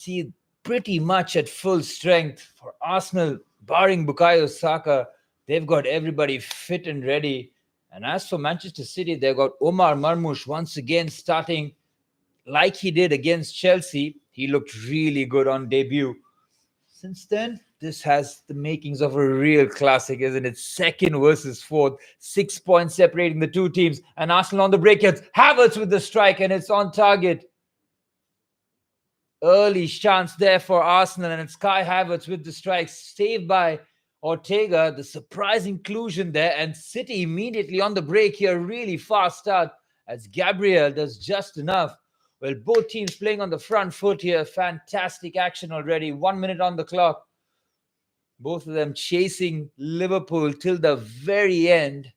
see pretty much at full strength. For Arsenal, barring Bukayo Saka, they've got everybody fit and ready. And as for Manchester City, they've got Omar Marmoush once again starting like he did against Chelsea. He looked really good on debut. Since then, this has the makings of a real classic, isn't it? Second versus fourth, 6 points separating the two teams. And Arsenal on the break hits Havertz with the strike, and it's on target. Early chance there for Arsenal, and it's Kai Havertz with the strike, saved by Ortega. The surprise inclusion there, and City immediately on the break here. Really fast start as Gvardiol does just enough. Well, both teams playing on the front foot here. Fantastic action already. 1 minute on the clock. Both of them chasing Liverpool till the very end.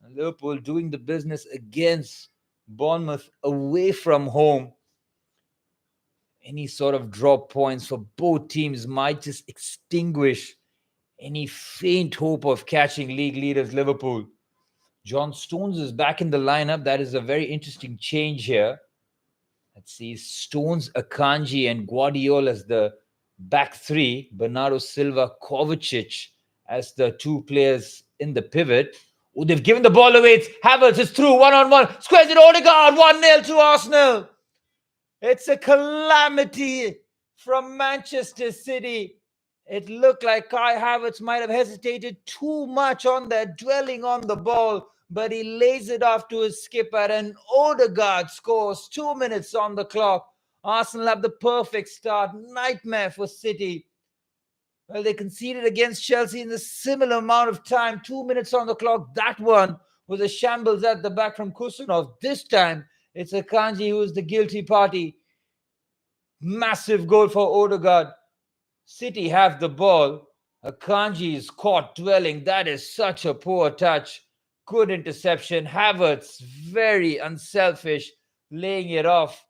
Liverpool doing the business against Bournemouth away from home. Any sort of drop points for both teams might just extinguish any faint hope of catching league leaders Liverpool. John Stones is back in the lineup. That is a very interesting change here. Let's see, Stones, Akanji, and Gvardiol as the back three. Bernardo Silva, Kovacic as the two players in the pivot. Oh, they've given the ball away. It's Havertz is through, one-on-one. Squares it, Odegaard, 1-0 to Arsenal. It's a calamity from Manchester City. It looked like Kai Havertz might have hesitated too much on that, dwelling on the ball, but he lays it off to his skipper, and Odegaard scores 2 minutes on the clock. Arsenal have the perfect start. Nightmare for City. Well, they conceded against Chelsea in a similar amount of time. 2 minutes on the clock. That one was a shambles at the back from Kusunov. This time, it's Akanji who is the guilty party. Massive goal for Odegaard. City have the ball. Akanji is caught dwelling. That is such a poor touch. Good interception. Havertz, very unselfish, laying it off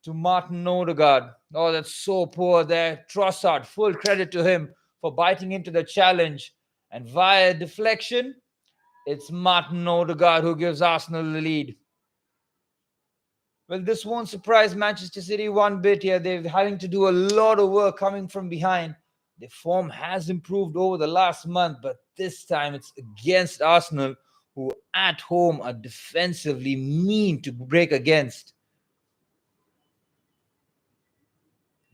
to Martin Odegaard. Oh, that's so poor there. Trossard, full credit to him for biting into the challenge. And via deflection, it's Martin Odegaard who gives Arsenal the lead. Well, this won't surprise Manchester City one bit here. They're having to do a lot of work coming from behind. Their form has improved over the last month, but this time it's against Arsenal, who at home are defensively mean to break against.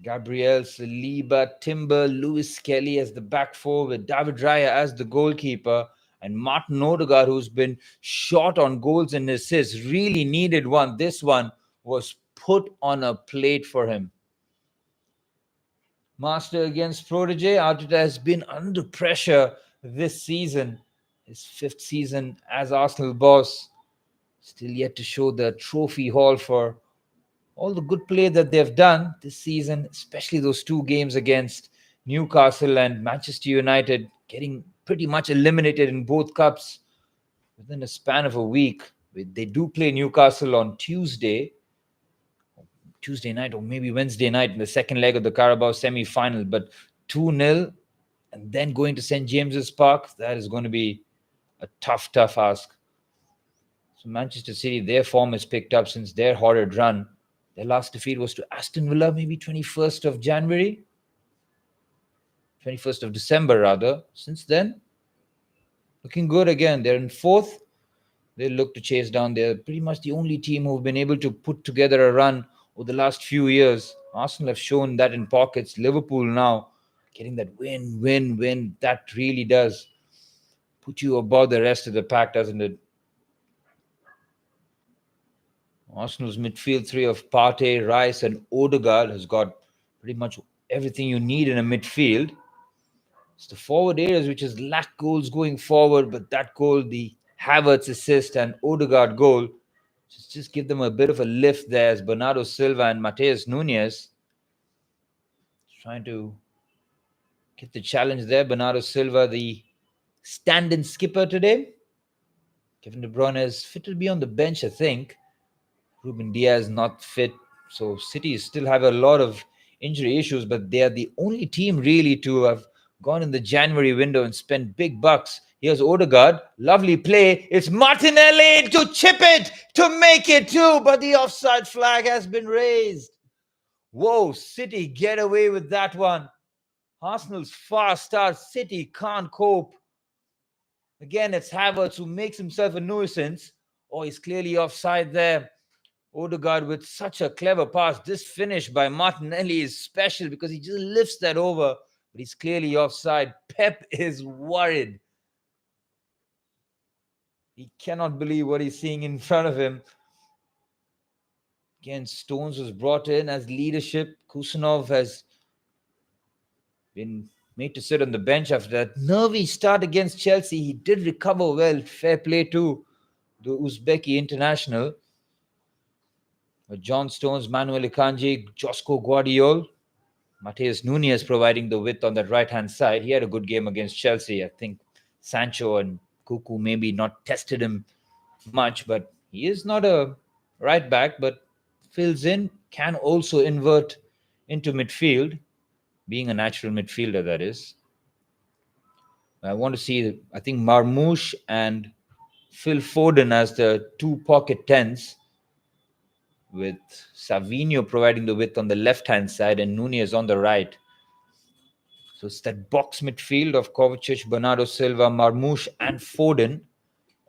Gabriel, Saliba, Timber, Lewis Skelly as the back four with David Raya as the goalkeeper, and Martin Odegaard, who's been short on goals and assists, really needed one. This one was put on a plate for him. Master against Protege. Arteta has been under pressure this season. His fifth season as Arsenal boss. Still yet to show the trophy haul for all the good play that they've done this season, especially those two games against Newcastle and Manchester United, getting pretty much eliminated in both cups within a span of a week. They do play Newcastle on Tuesday night or maybe Wednesday night in the second leg of the Carabao semi-final, but 2-0 and then going to St. James's Park, that is going to be a tough ask. So Manchester City, their form has picked up since their horrid run. Their last defeat was to Aston Villa, maybe 21st of December rather. Since then, looking good again. They're in fourth. They look to chase down. They're pretty much the only team who've been able to put together a run over the last few years. Arsenal have shown that in pockets. Liverpool now getting that win. That really does put you above the rest of the pack, doesn't it? Arsenal's midfield three of Partey, Rice, and Odegaard has got pretty much everything you need in a midfield. It's the forward areas which has lacked goals going forward, but that goal, the Havertz assist and Odegaard goal, just give them a bit of a lift there as Bernardo Silva and Matheus Nunes trying to get the challenge there. Bernardo Silva, the stand-in skipper today. Kevin De Bruyne is fit to be on the bench, I think. Ruben Diaz not fit. So City still have a lot of injury issues, but they are the only team really to have gone in the January window and spent big bucks. Here's Odegaard. Lovely play. It's Martinelli to chip it, to make it too, but the offside flag has been raised. Whoa, City get away with that one. Arsenal's fast start. City can't cope. Again, it's Havertz who makes himself a nuisance. Oh, he's clearly offside there. Odegaard with such a clever pass. This finish by Martinelli is special because he just lifts that over, but he's clearly offside. Pep is worried. He cannot believe what he's seeing in front of him. Again, Stones was brought in as leadership. Kusanov has been made to sit on the bench after that nervy start against Chelsea. He did recover well. Fair play to the Uzbeki international. John Stones, Manuel Akanji, Josko Gvardiol, Matheus Nunes providing the width on that right-hand side. He had a good game against Chelsea. I think Sancho and Cuckoo maybe not tested him much, but he is not a right back, but fills in, can also invert into midfield, being a natural midfielder, that is. I want to see, I think, Marmoush and Phil Foden as the two pocket tens, with Savinho providing the width on the left-hand side and Nunez on the right. So it's that box midfield of Kovacic, Bernardo Silva, Marmoush and Foden.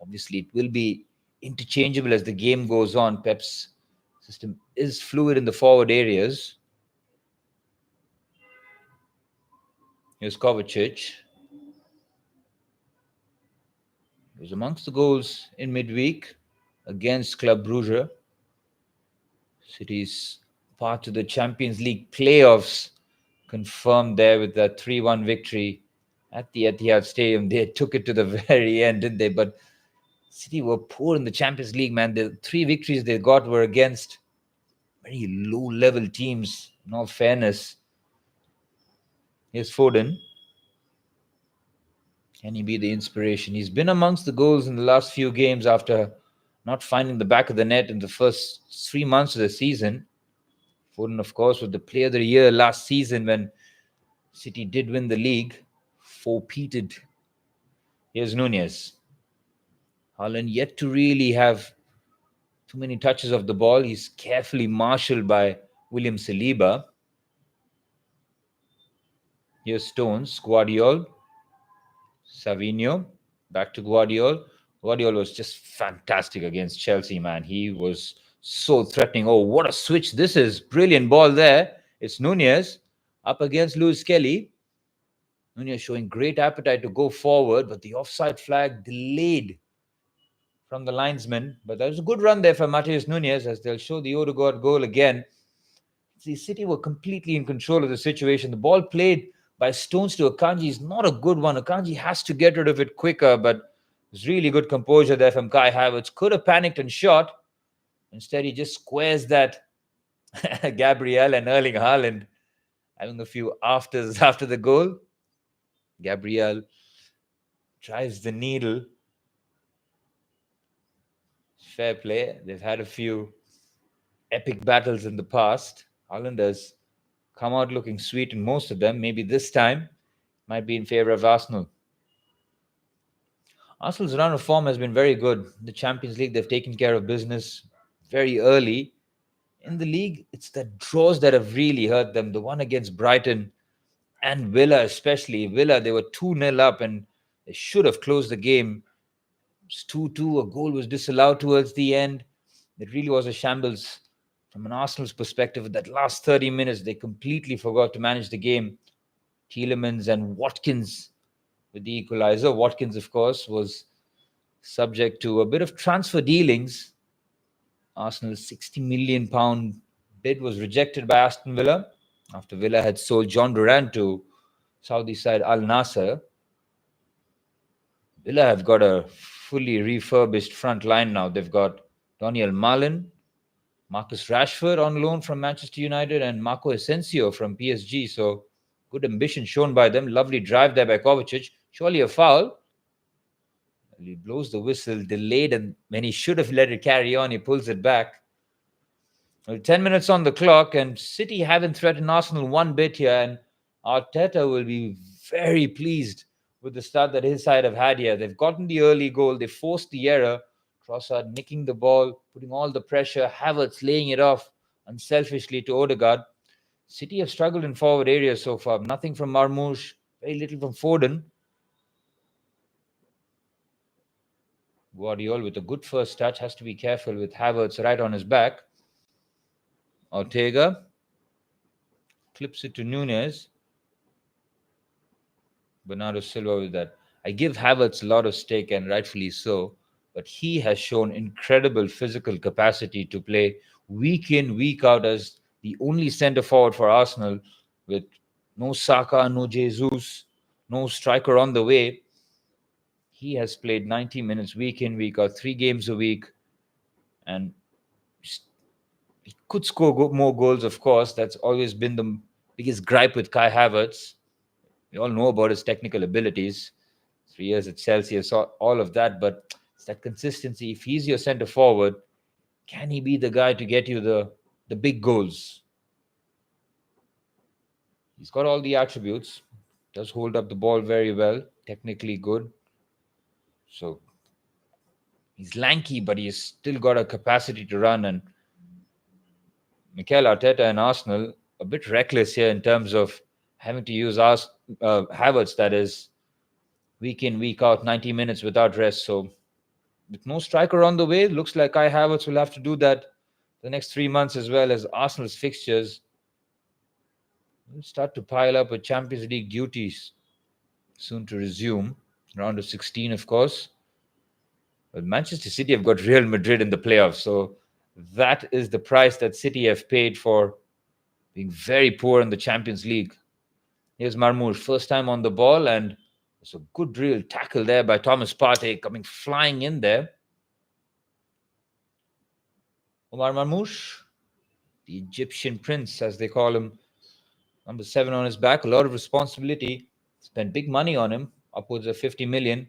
Obviously, it will be interchangeable as the game goes on. Pep's system is fluid in the forward areas. Here's Kovacic. He was amongst the goals in midweek against Club Brugge. City's part of the Champions League playoffs confirmed there with that 3-1 victory at the Etihad Stadium. They took it to the very end, didn't they? But City were poor in the Champions League, man. The 3 victories they got were against very low-level teams, in all fairness. Here's Foden. Can he be the inspiration? He's been amongst the goals in the last few games after not finding the back of the net in the first 3 months of the season. Foden, of course, was the player of the year last season when City did win the league. Four-peated. Here's Nunez. Haaland yet to really have too many touches of the ball. He's carefully marshaled by William Saliba. Here's Stones. Gvardiol. Savinho. Back to Gvardiol. Gvardiol was just fantastic against Chelsea, man. He was so threatening. Oh, what a switch this is. Brilliant ball there. It's Nunez up against Skelly. Nunez showing great appetite to go forward, but the offside flag delayed from the linesman. But that was a good run there for Matheus Nunes, as they'll show the Odegaard goal again. See, City were completely in control of the situation. The ball played by Stones to Akanji is not a good one. Akanji has to get rid of it quicker, but it's really good composure there from Kai Havertz. Could have panicked and shot. Instead, he just squares that Gabriel and Erling Haaland having a few afters after the goal. Gabriel drives the needle. Fair play. They've had a few epic battles in the past. Haaland has come out looking sweet in most of them. Maybe this time might be in favor of Arsenal. Arsenal's run of form has been very good. The Champions League, they've taken care of business very early. In the league, it's the draws that have really hurt them. The one against Brighton and Villa especially. Villa, they were 2-0 up and they should have closed the game. It was 2-2. A goal was disallowed towards the end. It really was a shambles from an Arsenal's perspective. That last 30 minutes, they completely forgot to manage the game. Tielemans and Watkins with the equalizer. Watkins, of course, was subject to a bit of transfer dealings. Arsenal's £60 million bid was rejected by Aston Villa after Villa had sold John Duran to Saudi side Al Nassr. Villa have got a fully refurbished front line now. They've got Daniel Mauling, Marcus Rashford on loan from Manchester United, and Marco Asensio from PSG. So good ambition shown by them. Lovely drive there by Kovacic. Surely a foul. He blows the whistle, delayed, and when he should have let it carry on, he pulls it back. Well, 10 minutes on the clock, and City haven't threatened Arsenal one bit here, and Arteta will be very pleased with the start that his side have had here. They've gotten the early goal. They forced the error. Trossard nicking the ball, putting all the pressure. Havertz laying it off unselfishly to Odegaard. City have struggled in forward areas so far. Nothing from Marmoush, very little from Foden. Gvardiol with a good first touch, has to be careful with Havertz right on his back. Ortega clips it to Nunez. Bernardo Silva with that. I give Havertz a lot of stake, and rightfully so, but he has shown incredible physical capacity to play week in, week out as the only centre forward for Arsenal, with no Saka, no Jesus, no striker on the way. He has played 90 minutes week in, week out, 3 games a week, and he could score more goals, of course. That's always been the biggest gripe with Kai Havertz. We all know about his technical abilities. 3 years at Celsius, saw all of that, but it's that consistency. If he's your centre forward, can he be the guy to get you the big goals? He's got all the attributes. Does hold up the ball very well. Technically good. So he's lanky, but he's still got a capacity to run. And Mikel Arteta and Arsenal a bit reckless here in terms of having to use Havertz, that is, week in, week out, 90 minutes without rest. So with no striker on the way, looks like Kai Havertz will have to do that the next 3 months, as well as Arsenal's fixtures will start to pile up with Champions League duties soon to resume. Round of 16, of course. But Manchester City have got Real Madrid in the playoffs, so that is the price that City have paid for being very poor in the Champions League. Here's Marmoush, first time on the ball, and it's a good real tackle there by Thomas Partey, coming flying in there. Omar Marmoush, the Egyptian prince, as they call him, number 7 on his back, a lot of responsibility. Spent big money on him, upwards of 50 million.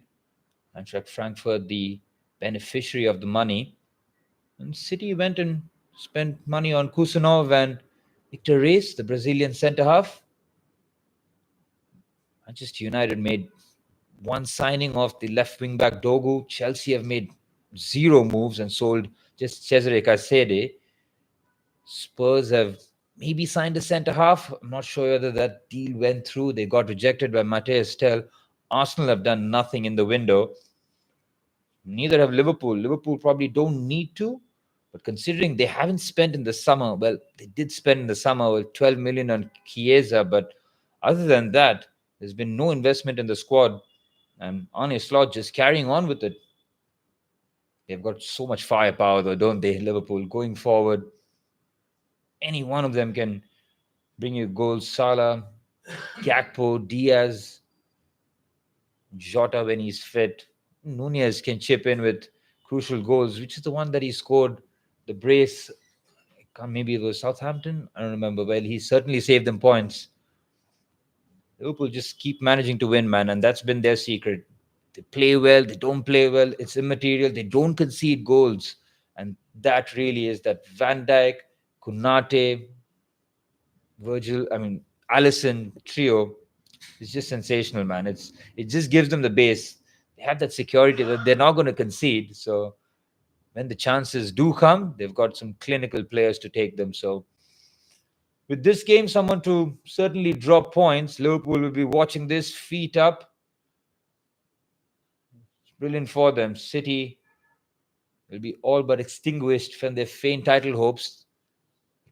Eintracht Frankfurt, the beneficiary of the money. And City went and spent money on Kusanov and Victor Reis, the Brazilian centre-half. Manchester United made one signing of the left wing-back Dogu. Chelsea have made 0 moves and sold just Cesare Casede. Spurs have maybe signed a centre-half. I'm not sure whether that deal went through. They got rejected by Matthias Tel. Arsenal have done nothing in the window. Neither have Liverpool. Liverpool probably don't need to, but considering they haven't spent in the summer, well, they did spend in the summer with 12 million on Chiesa, but other than that, there's been no investment in the squad. And Arne Slot just carrying on with it. They've got so much firepower, though, don't they, Liverpool? Going forward, any one of them can bring you goals. Salah, Gakpo, Diaz, Jota when he's fit. Nunez can chip in with crucial goals, which is the one that he scored, the brace. Maybe it was Southampton. I don't remember. Well, he certainly saved them points. Liverpool just keep managing to win, man, and that's been their secret. They play well, they don't play well. It's immaterial. They don't concede goals, and that really is that Van Dijk, Konate, Alisson trio is just sensational, man. It just gives them the base. They have that security that they're not going to concede. So when the chances do come, they've got some clinical players to take them. So with this game, someone to certainly drop points. Liverpool will be watching this, feet up. It's brilliant for them. City will be all but extinguished from their faint title hopes.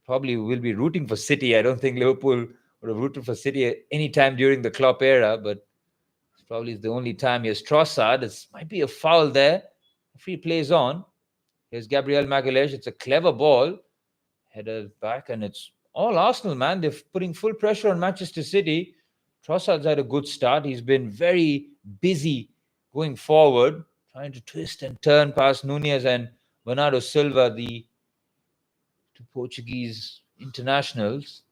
Probably will be rooting for City. I don't think Liverpool would have rooted for City any time during the Klopp era, but it's probably the only time. Here's Trossard. It might be a foul there. If he plays on. Here's Gabriel Magalhaes. It's a clever ball. Headed back, and it's all Arsenal, man. They're putting full pressure on Manchester City. Trossard's had a good start. He's been very busy going forward, trying to twist and turn past Nunez and Bernardo Silva, the two Portuguese internationals.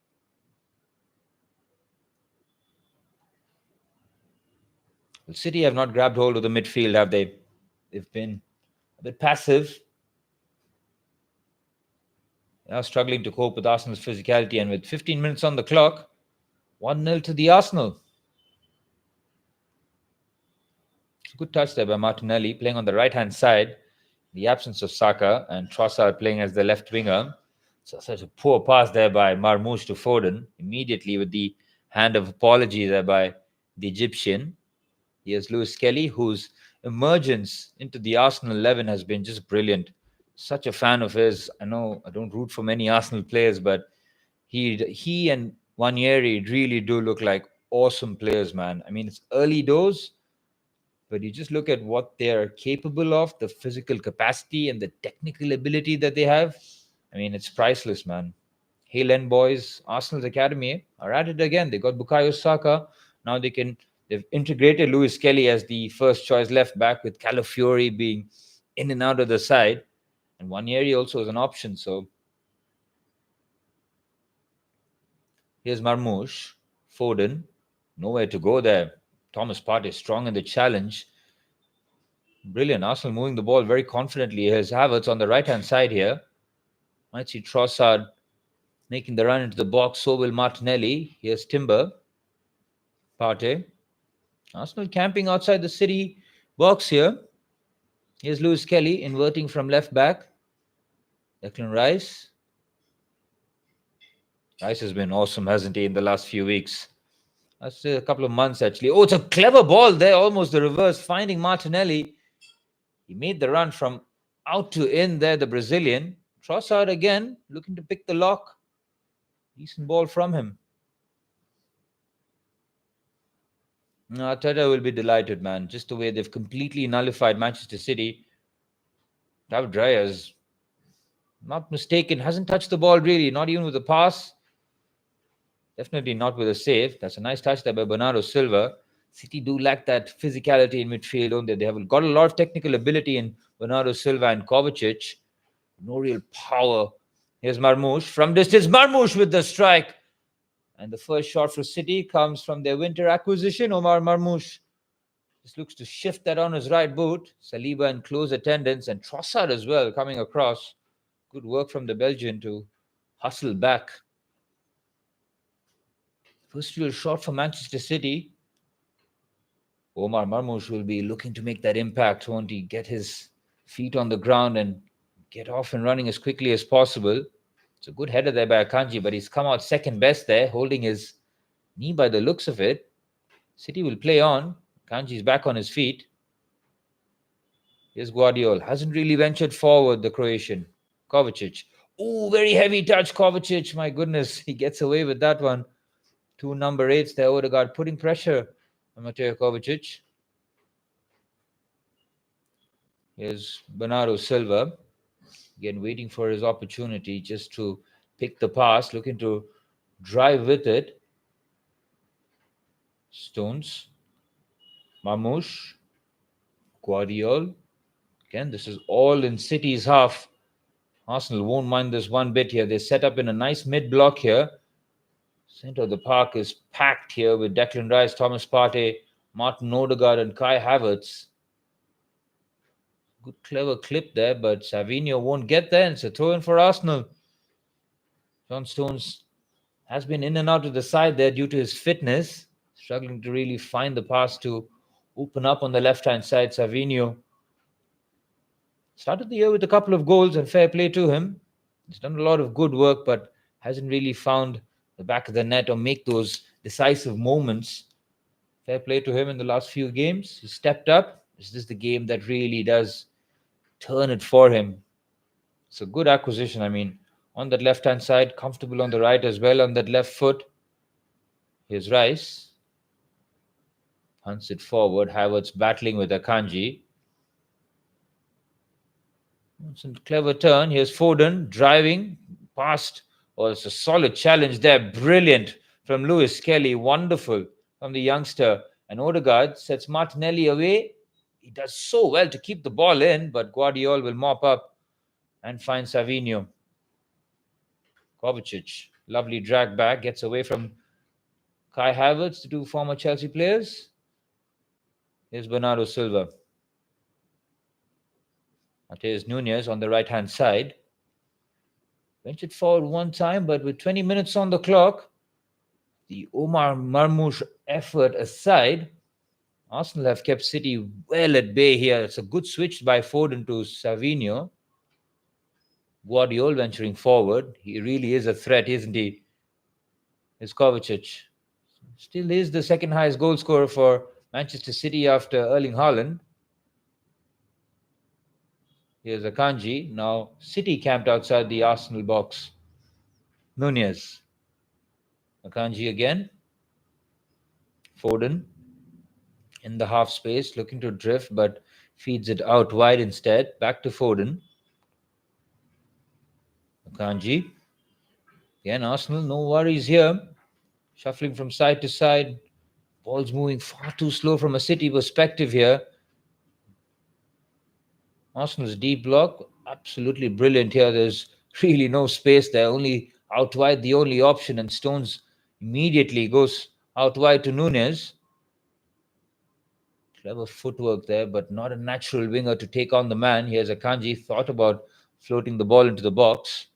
Well, City have not grabbed hold of the midfield, have they? They've been a bit passive. They are struggling to cope with Arsenal's physicality, and with 15 minutes on the clock, 1-0 to the Arsenal. It's a good touch there by Martinelli, playing on the right-hand side, in the absence of Saka, and Trossard playing as the left winger. So such a poor pass there by Marmoush to Foden, immediately with the hand of apology there by the Egyptian. Here's Skelly, whose emergence into the Arsenal 11 has been just brilliant. Such a fan of his. I know I don't root for many Arsenal players, but he and Nwaneri really do look like awesome players, man. I mean, it's early doors, but you just look at what they're capable of, the physical capacity and the technical ability that they have. I mean, it's priceless, man. Hale boys, Arsenal's academy are at it again. They got Bukayo Saka. Now they've integrated Skelly as the first choice left back, with Calafiori being in and out of the side. And Nwaneri also is an option. So here's Marmoush, Foden, nowhere to go there. Thomas Partey strong in the challenge. Brilliant. Arsenal moving the ball very confidently. Here's Havertz on the right-hand side here. Might see Trossard making the run into the box. So will Martinelli. Here's Timber. Partey. Arsenal camping outside the City box here. Here's Skelly inverting from left back. Declan Rice. Rice has been awesome, hasn't he, in the last few weeks? That's a couple of months, actually. Oh, it's a clever ball there. Almost the reverse. Finding Martinelli. He made the run from out to in there, the Brazilian. Trossard again, looking to pick the lock. Decent ball from him. Arteta will be delighted, man. Just the way they've completely nullified Manchester City. David Raya is not mistaken. Hasn't touched the ball really. Not even with a pass. Definitely not with a save. That's a nice touch there by Bernardo Silva. City do lack that physicality in midfield, don't they? They have got a lot of technical ability in Bernardo Silva and Kovacic. No real power. Here's Marmoush. From distance, Marmoush with the strike. And the first shot for City comes from their winter acquisition. Omar Marmoush just looks to shift that on his right boot. Saliba in close attendance, and Trossard as well coming across. Good work from the Belgian to hustle back. First real shot for Manchester City. Omar Marmoush will be looking to make that impact. Won't he get his feet on the ground and get off and running as quickly as possible? It's a good header there by Akanji, but he's come out second best there, holding his knee by the looks of it. City will play on. Akanji's back on his feet. Here's Gvardiol. Hasn't really ventured forward, the Croatian. Kovacic. Oh, very heavy touch, Kovacic. My goodness, he gets away with that one. Two number 8s there, Odegaard putting pressure on Mateo Kovacic. Here's Bernardo Silva. Again, waiting for his opportunity just to pick the pass, looking to drive with it. Stones. Marmoush. Gvardiol. Again, this is all in City's half. Arsenal won't mind this one bit here. They set up in a nice mid-block here. Center of the park is packed here with Declan Rice, Thomas Partey, Martin Odegaard, and Kai Havertz. Good, clever clip there, but Savinho won't get there. It's a throw-in for Arsenal. John Stones has been in and out of the side there due to his fitness. Struggling to really find the pass to open up on the left-hand side. Savinho started the year with a couple of goals, and fair play to him. He's done a lot of good work, but hasn't really found the back of the net or make those decisive moments. Fair play to him in the last few games. He stepped up. Is this the game that really does turn it for him? It's a good acquisition. I mean, on that left-hand side, comfortable on the right as well, on that left foot. Here's Rice. Hunts it forward. Havertz battling with Akanji. It's a clever turn. Here's Foden driving past. Oh, it's a solid challenge there. Brilliant from Skelly. Wonderful from the youngster. And Odegaard sets Martinelli away. He does so well to keep the ball in, but Gvardiol will mop up and find Savinho. Kovacic, lovely drag back, gets away from Kai Havertz, the two former Chelsea players. Here's Bernardo Silva. Mateus Nunes on the right-hand side. Ventured forward one time, but with 20 minutes on the clock, the Omar Marmoush effort aside, Arsenal have kept City well at bay here. It's a good switch by Foden to Savinho. Gvardiol venturing forward. He really is a threat, isn't he? Is Kovacic. Still is the second highest goal scorer for Manchester City after Erling Haaland. Here's Akanji. Now City camped outside the Arsenal box. Nunez. Akanji again. Foden in the half space, looking to drift, but feeds it out wide instead. Back to Foden. Akanji. Again, Arsenal, no worries here. Shuffling from side to side. Ball's moving far too slow from a City perspective here. Arsenal's deep block, absolutely brilliant here. There's really no space there, only out wide, the only option, and Stones immediately goes out wide to Nunez. Clever footwork there, but not a natural winger to take on the man. Here's Akanji, thought about floating the ball into the box.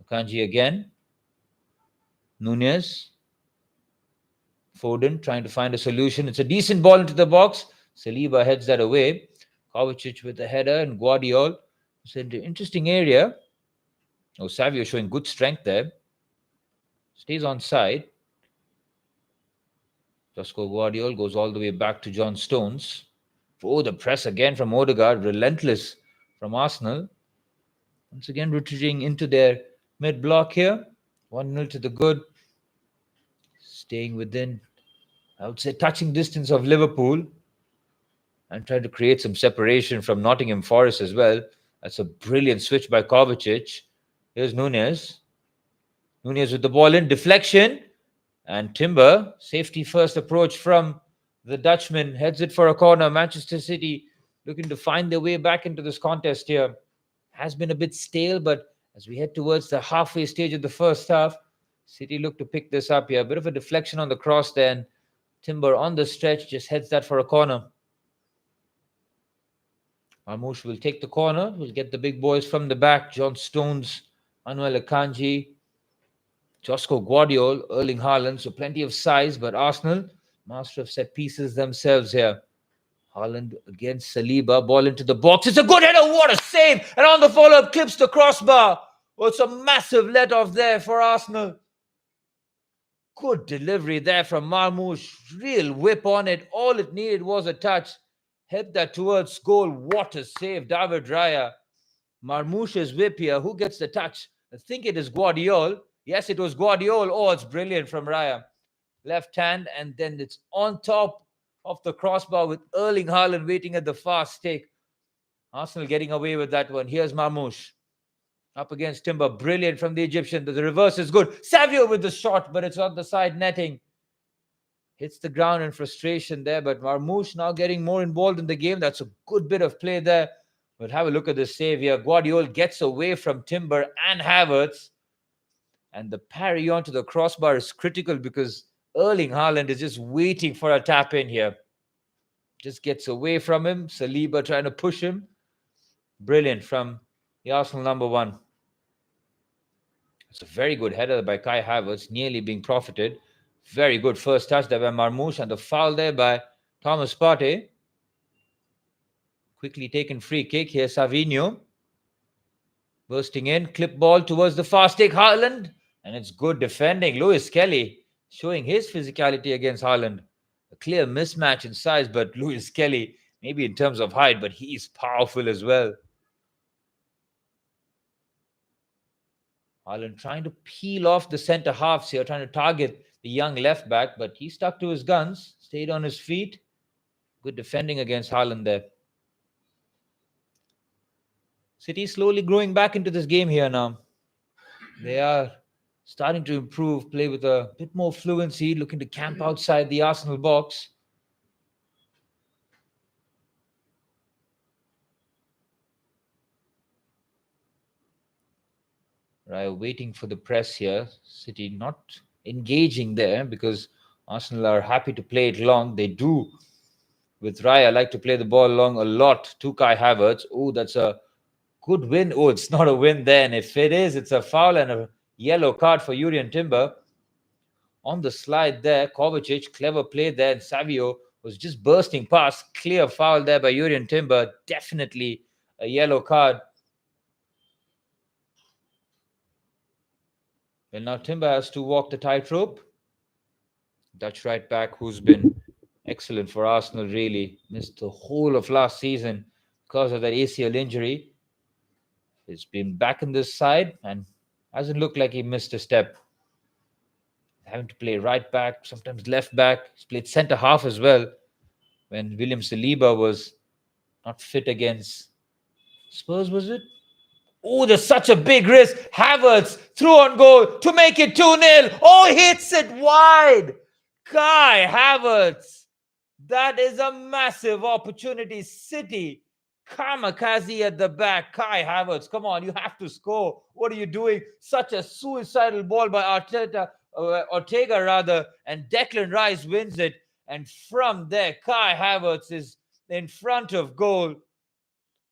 Akanji again. Nunez. Foden trying to find a solution. It's a decent ball into the box. Saliba heads that away. Kovacic with the header and Gvardiol. It's an interesting area. Oh, Savio showing good strength there. Stays on side. Josko Gvardiol goes all the way back to John Stones. Oh, the press again from Odegaard. Relentless from Arsenal. Once again retreating into their mid-block here. 1-0 to the good. Staying within, I would say, touching distance of Liverpool. And trying to create some separation from Nottingham Forest as well. That's a brilliant switch by Kovacic. Here's Nunez. Nunez with the ball in. Deflection. And Timber. Safety first approach from the Dutchman. Heads it for a corner. Manchester City looking to find their way back into this contest here. Has been a bit stale, but as we head towards the halfway stage of the first half, City look to pick this up here. A bit of a deflection on the cross then. Timber on the stretch just heads that for a corner. Marmoush will take the corner. We'll get the big boys from the back. John Stones, Manuel Akanji, Josko Gvardiol, Erling Haaland. So plenty of size, but Arsenal, master of set pieces themselves here. Haaland against Saliba. Ball into the box. It's a good header. What a save. And on the follow-up, clips the crossbar. Oh, it's a massive let-off there for Arsenal. Good delivery there from Marmoush. Real whip on it. All it needed was a touch. Head that towards goal. What a save, David Raya. Marmoush's whip here. Who gets the touch? I think it is Gvardiol. Yes, it was Gvardiol. Oh, it's brilliant from Raya. Left hand, and then it's on top of the crossbar with Erling Haaland waiting at the far stick. Arsenal getting away with that one. Here's Marmoush. Up against Timber. Brilliant from the Egyptian. The reverse is good. Savio with the shot, but it's on the side netting. Hits the ground in frustration there, but Marmoush now getting more involved in the game. That's a good bit of play there. But have a look at the save here. Gvardiol gets away from Timber and Havertz. And the parry onto the crossbar is critical because Erling Haaland is just waiting for a tap in here. Just gets away from him. Saliba trying to push him. Brilliant from the Arsenal number one. It's a very good header by Kai Havertz, nearly being profited. Very good first touch there by Marmoush, and the foul there by Thomas Partey. Quickly taken free kick. Here Savinho. Bursting in. Clip ball towards the fast take. Haaland. And it's good defending. Skelly showing his physicality against Haaland. A clear mismatch in size, but Skelly, maybe in terms of height, but he's powerful as well. Haaland trying to peel off the centre halves here, trying to target the young left back, but he stuck to his guns, stayed on his feet. Good defending against Haaland there. City slowly growing back into this game here now. They are starting to improve, play with a bit more fluency, looking to camp outside the Arsenal box. Raya waiting for the press here. City not engaging there because Arsenal are happy to play it long. They do, with Raya, like to play the ball long a lot to Kai Havertz. Oh, that's a good win. Oh, it's not a win then. If it is, it's a foul and a yellow card for Jurrien Timber. On the slide there, Kovacic, clever play there, and Savio was just bursting past. Clear foul there by Jurrien Timber. Definitely a yellow card. Well, now Timber has to walk the tightrope. Dutch right back, who's been excellent for Arsenal, really missed the whole of last season because of that ACL injury. He's been back in this side and hasn't looked like he missed a step. Having to play right back, sometimes left back. He's played centre half as well when William Saliba was not fit against Spurs, was it? Oh, there's such a big risk. Havertz through on goal to make it 2-0. Oh, hits it wide. Kai Havertz. That is a massive opportunity. City. Kamikaze at the back. Kai Havertz. Come on, you have to score. What are you doing? Such a suicidal ball by Ortega rather. And Declan Rice wins it. And from there, Kai Havertz is in front of goal.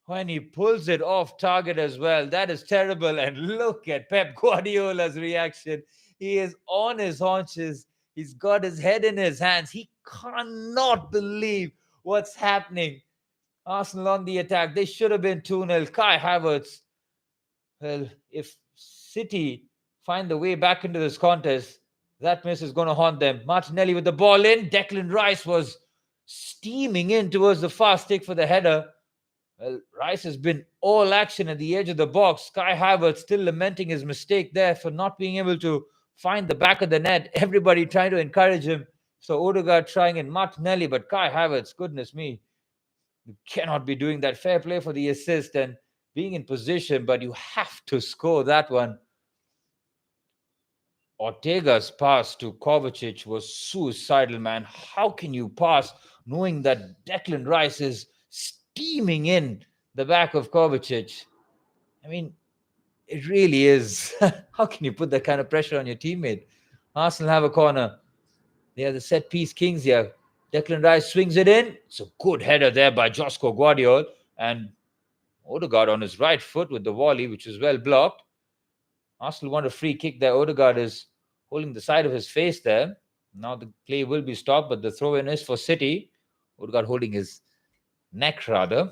When he pulls it off target as well, that is terrible. And look at Pep Guardiola's reaction. He is on his haunches. He's got his head in his hands. He cannot believe what's happening. Arsenal on the attack. They should have been 2-0. Kai Havertz. Well, if City find the way back into this contest, that miss is going to haunt them. Martinelli with the ball in. Declan Rice was steaming in towards the fast stick for the header. Well, Rice has been all action at the edge of the box. Kai Havertz still lamenting his mistake there for not being able to find the back of the net. Everybody trying to encourage him. So Odegaard trying in Martinelli, but Kai Havertz, goodness me, you cannot be doing that. Fair play for the assist and being in position, but you have to score that one. Ortega's pass to Kovacic was suicidal, man. How can you pass knowing that Declan Rice is steaming in the back of Kovacic? I mean, it really is. How can you put that kind of pressure on your teammate? Arsenal have a corner. They are the set piece kings here. Declan Rice swings it in. It's a good header there by Josko Gvardiol. And Odegaard on his right foot with the volley, which is well blocked. Arsenal want a free kick there. Odegaard is holding the side of his face there. Now the play will be stopped, but the throw-in is for City. Odegaard holding his neck rather.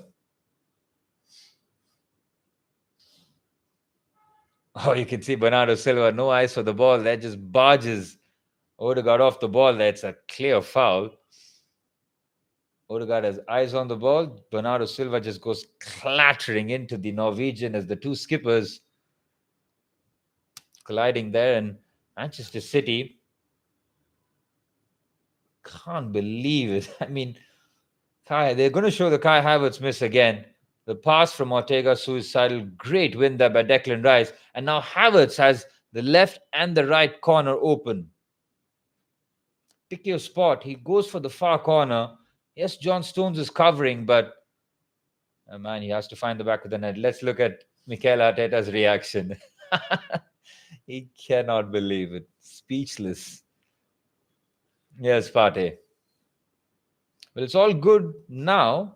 Oh, you can see Bernardo Silva, no eyes for the ball. That just barges Odegaard off the ball. That's a clear foul. Odegaard has eyes on the ball. Bernardo Silva just goes clattering into the Norwegian as the two skippers colliding there. And Manchester City can't believe it. I mean, they're going to show the Kai Havertz miss again. The pass from Ortega, suicidal. Great win there by Declan Rice. And now Havertz has the left and the right corner open. Pick your spot. He goes for the far corner. Yes, John Stones is covering, but man, he has to find the back of the net. Let's look at Mikel Arteta's reaction. He cannot believe it. Speechless. Yes, Partey. Well, it's all good now.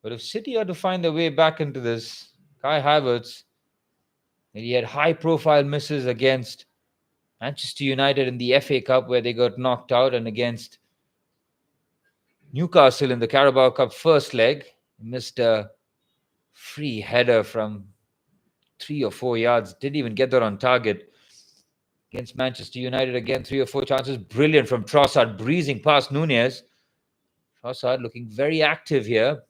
But if City are to find their way back into this, Kai Havertz, he had high-profile misses against Manchester United in the FA Cup where they got knocked out, and against Newcastle in the Carabao Cup first leg. He missed a free header from 3 or 4 yards. Didn't even get that on target. Against Manchester United, again, 3 or 4 chances. Brilliant from Trossard, breezing past Nunez. Trossard looking very active here.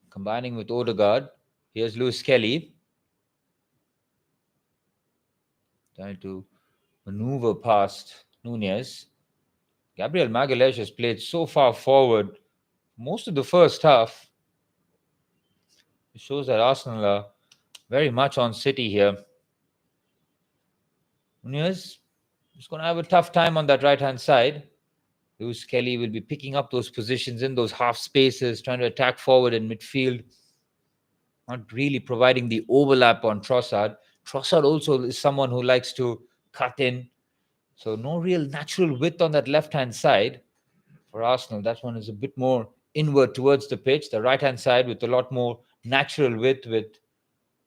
Combining with Odegaard. Here's Lewis Skelly. Trying to maneuver past Nunez. Gabriel Magalhaes has played so far forward most of the first half. It shows that Arsenal are very much on City here. Nunez is going to have a tough time on that right-hand side. Lewis Skelly will be picking up those positions in those half spaces, trying to attack forward in midfield. Not really providing the overlap on Trossard. Trossard also is someone who likes to cut in. So no real natural width on that left-hand side for Arsenal. That one is a bit more inward towards the pitch. The right-hand side with a lot more natural width with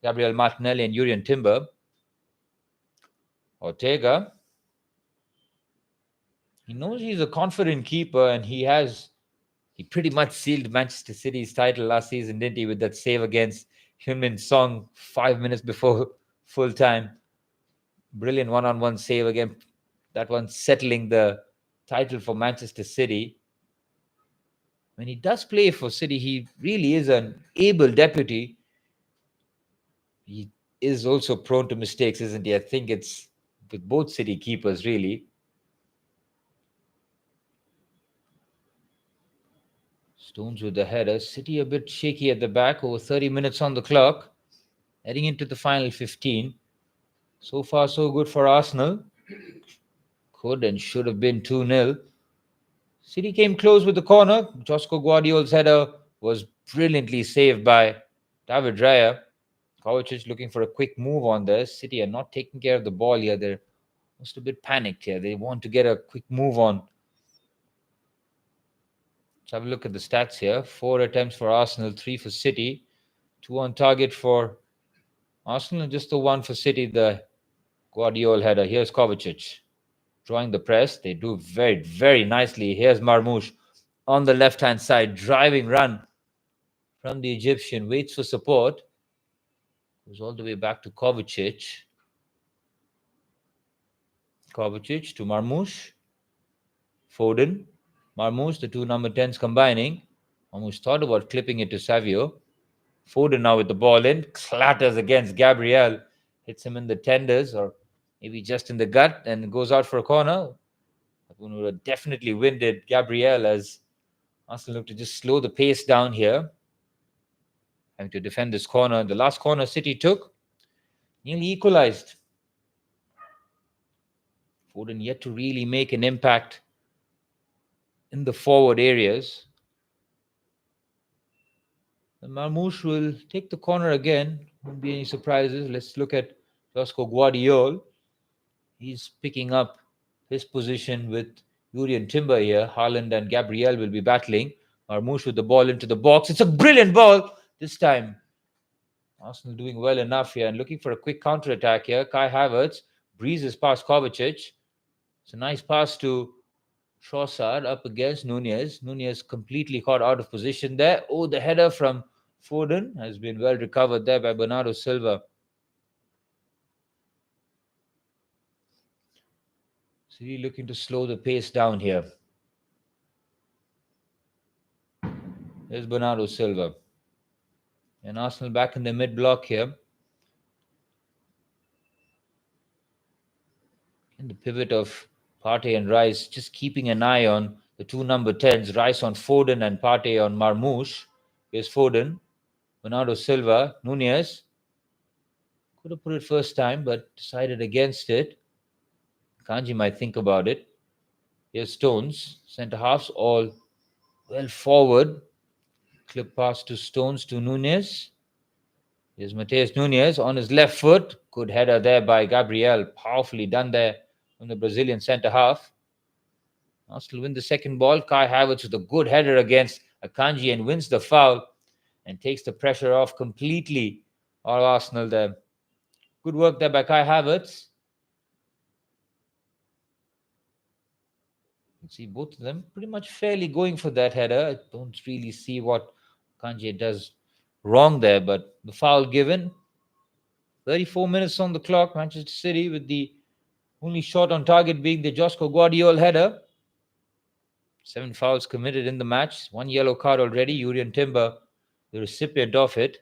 Gabriel Martinelli and Jurrien Timber. Ortega. He knows he's a confident keeper, and he pretty much sealed Manchester City's title last season, didn't he, with that save against Heung-min Son 5 minutes before full time. Brilliant one-on-one save again. That one settling the title for Manchester City. When he does play for City, he really is an able deputy. He is also prone to mistakes, isn't he? I think it's with both City keepers, really. Stones with the header. City a bit shaky at the back. Over 30 minutes on the clock. Heading into the final 15. So far, so good for Arsenal. Could and should have been 2-0. City came close with the corner. Josko Gvardiol's header was brilliantly saved by David Raya. Kovacic looking for a quick move on this. City are not taking care of the ball here. They're almost a bit panicked here. They want to get a quick move on. Let's have a look at the stats here. 4 attempts for Arsenal, 3 for City. 2 on target for Arsenal and just the 1 for City, the Gvardiol header. Here's Kovacic drawing the press. They do very, very nicely. Here's Marmoush on the left-hand side. Driving run from the Egyptian. Waits for support. Goes all the way back to Kovacic. Kovacic to Marmoush. Foden. Marmoush, the 2 number 10s combining. Almost thought about clipping it to Savinho. Foden now with the ball in. Clatters against Gabriel. Hits him in the tenders or maybe just in the gut and goes out for a corner. That one would have definitely winded Gabriel as Arsenal look to just slow the pace down here. Having to defend this corner. The last corner City took. Nearly equalized. Foden yet to really make an impact in the forward areas. And Marmoush will take the corner again. Won't be any surprises. Let's look at Josko Gvardiol. He's picking up his position with Yuri Timber here. Haaland and Gabriel will be battling. Marmoush with the ball into the box. It's a brilliant ball this time. Arsenal doing well enough here and looking for a quick counter-attack here. Kai Havertz breezes past Kovacic. It's a nice pass to Trossard up against Nunez. Nunez completely caught out of position there. Oh, the header from Foden has been well recovered there by Bernardo Silva. City looking to slow the pace down here. There's Bernardo Silva. And Arsenal back in the mid-block here. In the pivot of Partey and Rice, just keeping an eye on the 2 number 10s. Rice on Foden and Partey on Marmoush. Here's Foden. Bernardo Silva. Nunez. Could have put it first time, but decided against it. Kanji might think about it. Here's Stones. Centre halves all well forward. Clip pass to Stones to Nunez. Here's Matheus Nunez on his left foot. Good header there by Gabriel. Powerfully done there from the Brazilian centre half. Arsenal win the second ball. Kai Havertz with a good header against Akanji and wins the foul and takes the pressure off completely. All Arsenal there. Good work there by Kai Havertz. You can see both of them pretty much fairly going for that header. I don't really see what Akanji does wrong there, but the foul given. 34 minutes on the clock. Manchester City with the only shot on target being the Josko Gvardiol header. 7 fouls committed in the match. 1 yellow card already. Yuri Timber, the recipient of it.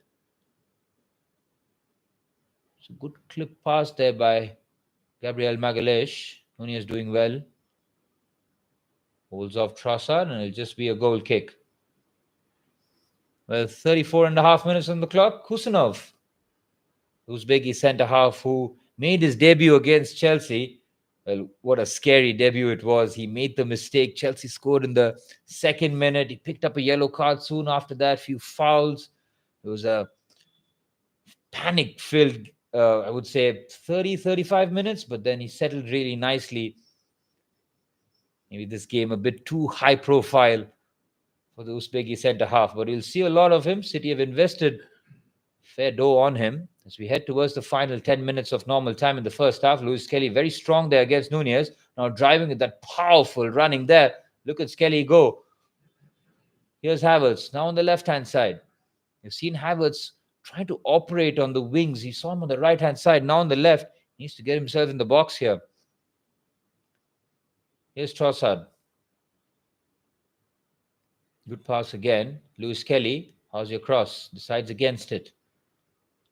It's a good clip pass there by Gabriel Magalhaes. Nunez doing well. Holds off Trossard and it'll just be a goal kick. Well, 34 and a half minutes on the clock. Kusanov, Uzbeki centre-half who made his debut against Chelsea. Well, what a scary debut it was. He made the mistake. Chelsea scored in the 2nd minute. He picked up a yellow card soon after that. Few fouls. It was a panic-filled, I would say, 35 minutes. But then he settled really nicely. Maybe this game a bit too high profile for the Uzbeki centre-half. But you'll see a lot of him. City have invested fair dough on him. As we head towards the final 10 minutes of normal time in the first half, Skelly very strong there against Nunez. Now driving with that powerful running there. Look at Skelly go. Here's Havertz, now on the left-hand side. You've seen Havertz trying to operate on the wings. He saw him on the right-hand side, now on the left. He needs to get himself in the box here. Here's Trossard. Good pass again. Skelly. How's your cross? Decides against it.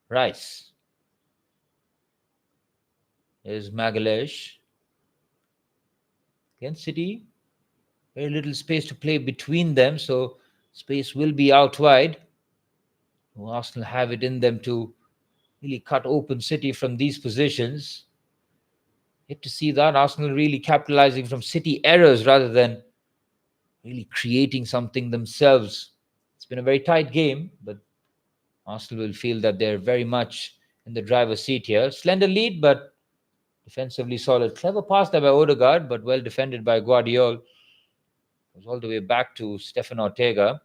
Rice. Here's Magalhaes. Against City. Very little space to play between them, so space will be out wide. Arsenal have it in them to really cut open City from these positions. Yet to see that Arsenal really capitalizing from City errors rather than really creating something themselves. It's been a very tight game, but Arsenal will feel that they're very much in the driver's seat here. Slender lead, but defensively solid. Clever pass there by Odegaard, but well defended by Gvardiol. It was all the way back to Stefan Ortega.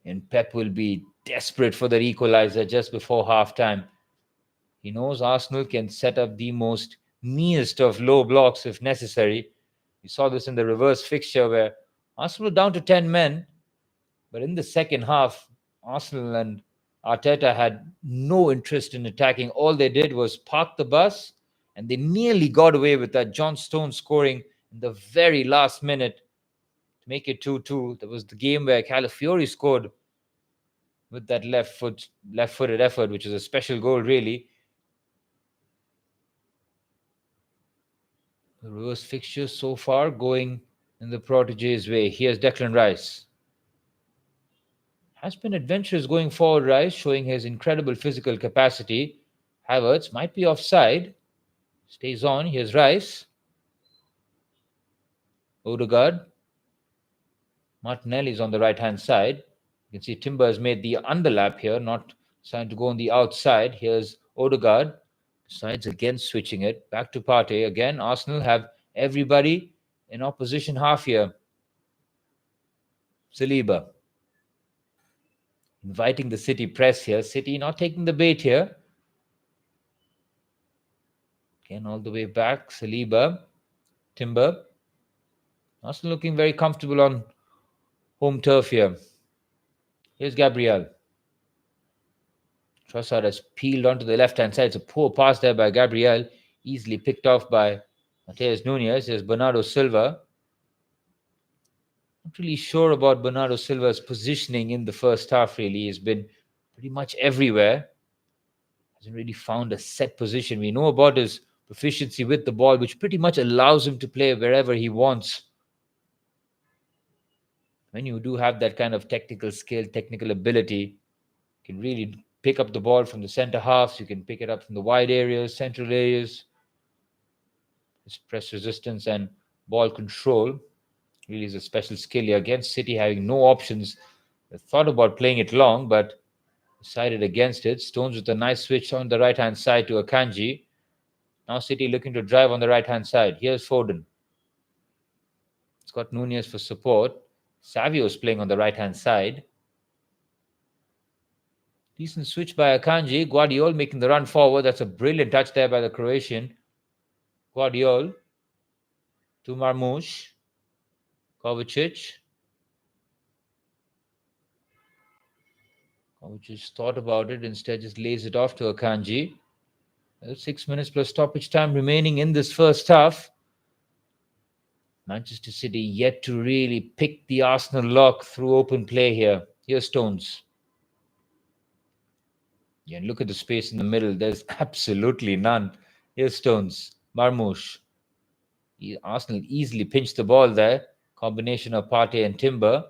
And Pep will be desperate for the equalizer just before halftime. He knows Arsenal can set up the most meanest of low blocks if necessary. We saw this in the reverse fixture where Arsenal were down to 10 men. But in the second half, Arsenal and Arteta had no interest in attacking. All they did was park the bus, and they nearly got away with that. John Stones scoring in the very last minute to make it 2-2. That was the game where Calafiori scored with that left-footed effort, which was a special goal, really. The reverse fixture so far going in the Protégé's way. Here's Declan Rice. Has been adventurous going forward, Rice, showing his incredible physical capacity. Havertz might be offside. Stays on. Here's Rice. Odegaard. Martinelli is on the right-hand side. You can see Timber has made the underlap here, not trying to go on the outside. Here's Odegaard. Decides against switching it. Back to Partey. Again, Arsenal have everybody in opposition half here. Saliba. Inviting the City press here. City not taking the bait here. Again, all the way back. Saliba. Timber. Arsenal looking very comfortable on home turf here. Here's Gabriel. Trossard has peeled onto the left-hand side. It's a poor pass there by Gabriel. Easily picked off by Matheus Nunes. Here's Bernardo Silva. Not really sure about Bernardo Silva's positioning in the first half, really. He's been pretty much everywhere. Hasn't really found a set position. We know about his proficiency with the ball, which pretty much allows him to play wherever he wants. When you do have that kind of technical skill, technical ability, you can really pick up the ball from the center halves. You can pick it up from the wide areas, central areas. His press resistance and ball control really is a special skill here. Against City having no options. They thought about playing it long, but decided against it. Stones with a nice switch on the right-hand side to Akanji. Now City looking to drive on the right-hand side. Here's Foden. It's got Nunez for support. Savio is playing on the right-hand side. Decent switch by Akanji. Gvardiol making the run forward. That's a brilliant touch there by the Croatian. Gvardiol to Marmoush. Kovacic. Kovacic thought about it. Instead, just lays it off to Akanji. 6 minutes plus stoppage time remaining in this first half. Manchester City yet to really pick the Arsenal lock through open play here. Here's Stones. Yeah, and look at the space in the middle. There's absolutely none. Here's Stones. Marmoush. Arsenal easily pinched the ball there. Combination of Partey and Timber.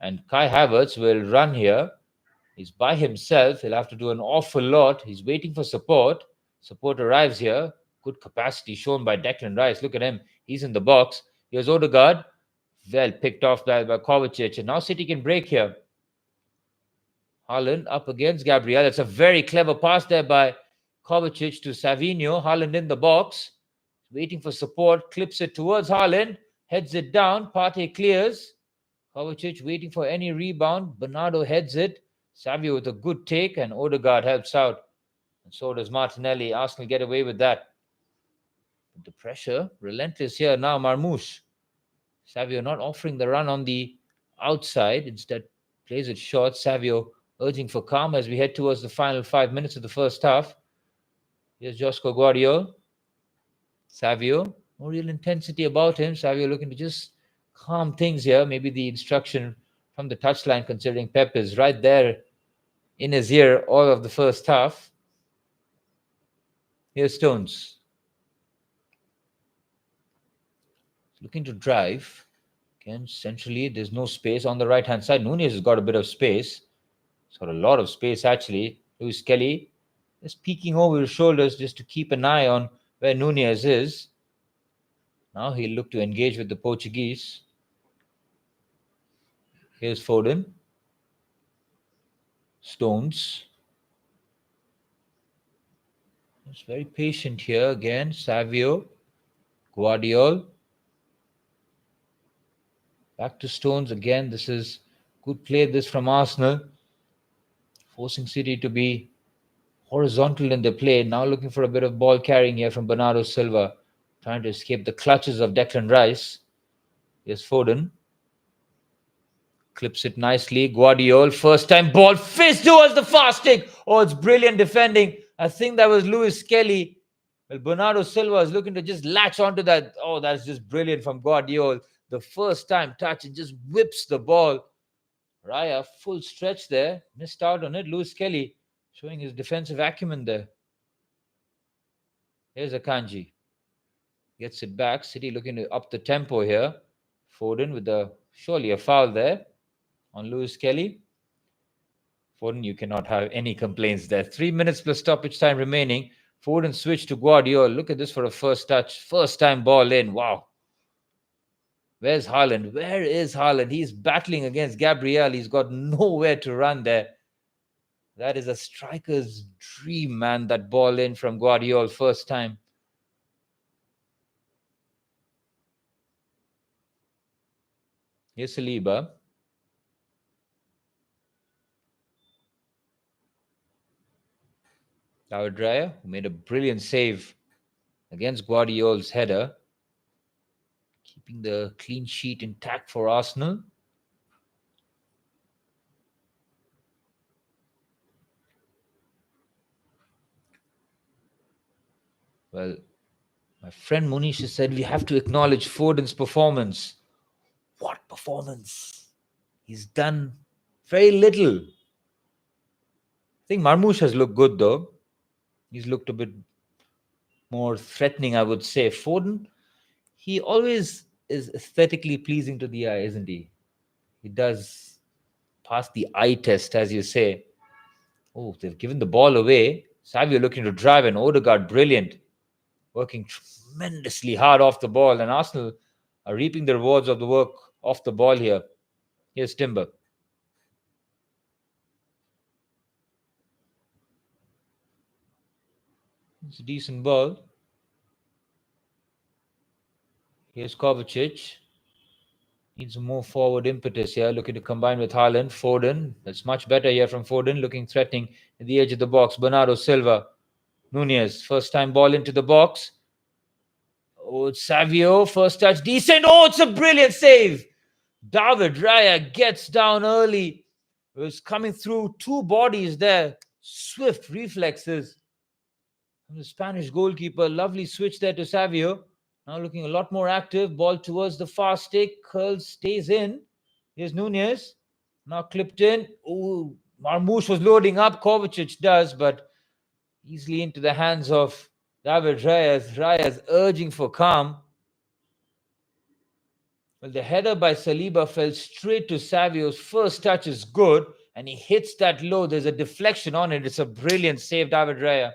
And Kai Havertz will run here. He's by himself. He'll have to do an awful lot. He's waiting for support. Support arrives here. Good capacity shown by Declan Rice. Look at him. He's in the box. Here's Odegaard. Well picked off by Kovacic. And now City can break here. Haaland up against Gabriel. It's a very clever pass there by Kovacic to Savinho. Haaland in the box. Waiting for support. Clips it towards Haaland. Heads it down. Partey clears. Kovacic waiting for any rebound. Bernardo heads it. Savio with a good take. And Odegaard helps out. And so does Martinelli. Arsenal get away with that. The pressure, relentless here now, Marmoush. Savio not offering the run on the outside. Instead, plays it short. Savio urging for calm as we head towards the final 5 minutes of the first half. Here's Josko Gvardiol. Savio, no real intensity about him. Savio looking to just calm things here. Maybe the instruction from the touchline, considering Pep is right there in his ear all of the first half. Here's Stones. Looking to drive. Again, centrally, there's no space on the right-hand side. Nunez has got a bit of space. He's got a lot of space, actually. Skelly just peeking over his shoulders just to keep an eye on where Nunez is. Now he'll look to engage with the Portuguese. Here's Foden. Stones. He's very patient here again. Savio. Gvardiol. Back to Stones again. This is good play this from Arsenal. Forcing City to be horizontal in the play. Now looking for a bit of ball carrying here from Bernardo Silva. Trying to escape the clutches of Declan Rice. Here's Foden. Clips it nicely. Gvardiol, first time ball. Fist towards the far stick. Oh, it's brilliant defending. I think that was Skelly. Well, Bernardo Silva is looking to just latch onto that. Oh, that's just brilliant from Gvardiol. The first time touch, it just whips the ball. Raya, full stretch there. Missed out on it. Skelly showing his defensive acumen there. Here's Akanji. Gets it back. City looking to up the tempo here. Foden with surely a foul there on Skelly. Foden, you cannot have any complaints there. 3 minutes plus stoppage time remaining. Foden switched to Gvardiol. Look at this for a first touch. First time ball in. Wow. Where's Haaland? Where is Haaland? He's battling against Gabriel. He's got nowhere to run there. That is a striker's dream, man. That ball in from Gvardiol first time. Here's Saliba. Raya, who made a brilliant save against Gvardiol's header. Keeping the clean sheet intact for Arsenal. Well, my friend Munish said we have to acknowledge Foden's performance. What performance? He's done very little. I think Marmoush has looked good though. He's looked a bit more threatening, I would say. Foden, he always is aesthetically pleasing to the eye, isn't he? He does pass the eye test, as you say. Oh, they've given the ball away. Savio looking to drive, and Odegaard, brilliant. Working tremendously hard off the ball, and Arsenal are reaping the rewards of the work off the ball here. Here's Timber. It's a decent ball. Here's Kovacic. Needs more forward impetus here. Looking to combine with Haaland. Foden. That's much better here from Foden. Looking threatening at the edge of the box. Bernardo Silva. Nunez. First time ball into the box. Oh, it's Savio. First touch. Decent. Oh, it's a brilliant save. David Raya gets down early. It was coming through two bodies there. Swift reflexes from the Spanish goalkeeper. Lovely switch there to Savio. Now looking a lot more active. Ball towards the far stick. Curls, stays in. Here's Nunez. Now clipped in. Oh, Marmoush was loading up. Kovacic does, but easily into the hands of David Reyes. Reyes urging for calm. Well, the header by Saliba fell straight to Savio's. First touch is good, and he hits that low. There's a deflection on it. It's a brilliant save, David Raya.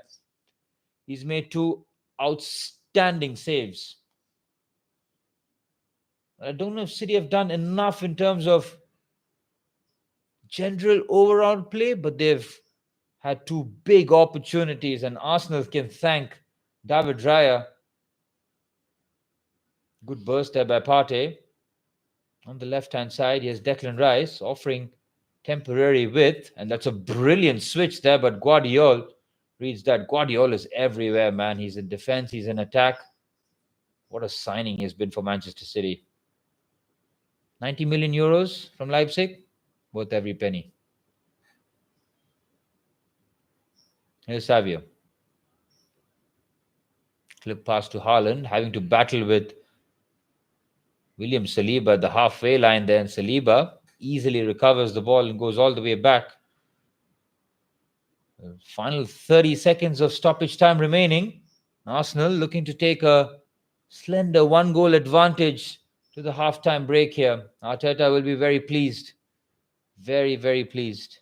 He's made two outstanding saves. I don't know if City have done enough in terms of general overall play, but they've had two big opportunities, and Arsenal can thank David Raya. Good burst there by Partey. On the left-hand side, he has Declan Rice offering temporary width, and that's a brilliant switch there, but Gvardiol reads that. Gvardiol is everywhere, man. He's in defense, he's in attack. What a signing he has been for Manchester City. 90 million euros from Leipzig, worth every penny. Here's Savio. Clip pass to Haaland, having to battle with William Saliba at the halfway line there, and Saliba easily recovers the ball and goes all the way back. Final 30 seconds of stoppage time remaining. Arsenal looking to take a slender one-goal advantage to the half-time break here. Arteta will be very pleased. Very, very pleased.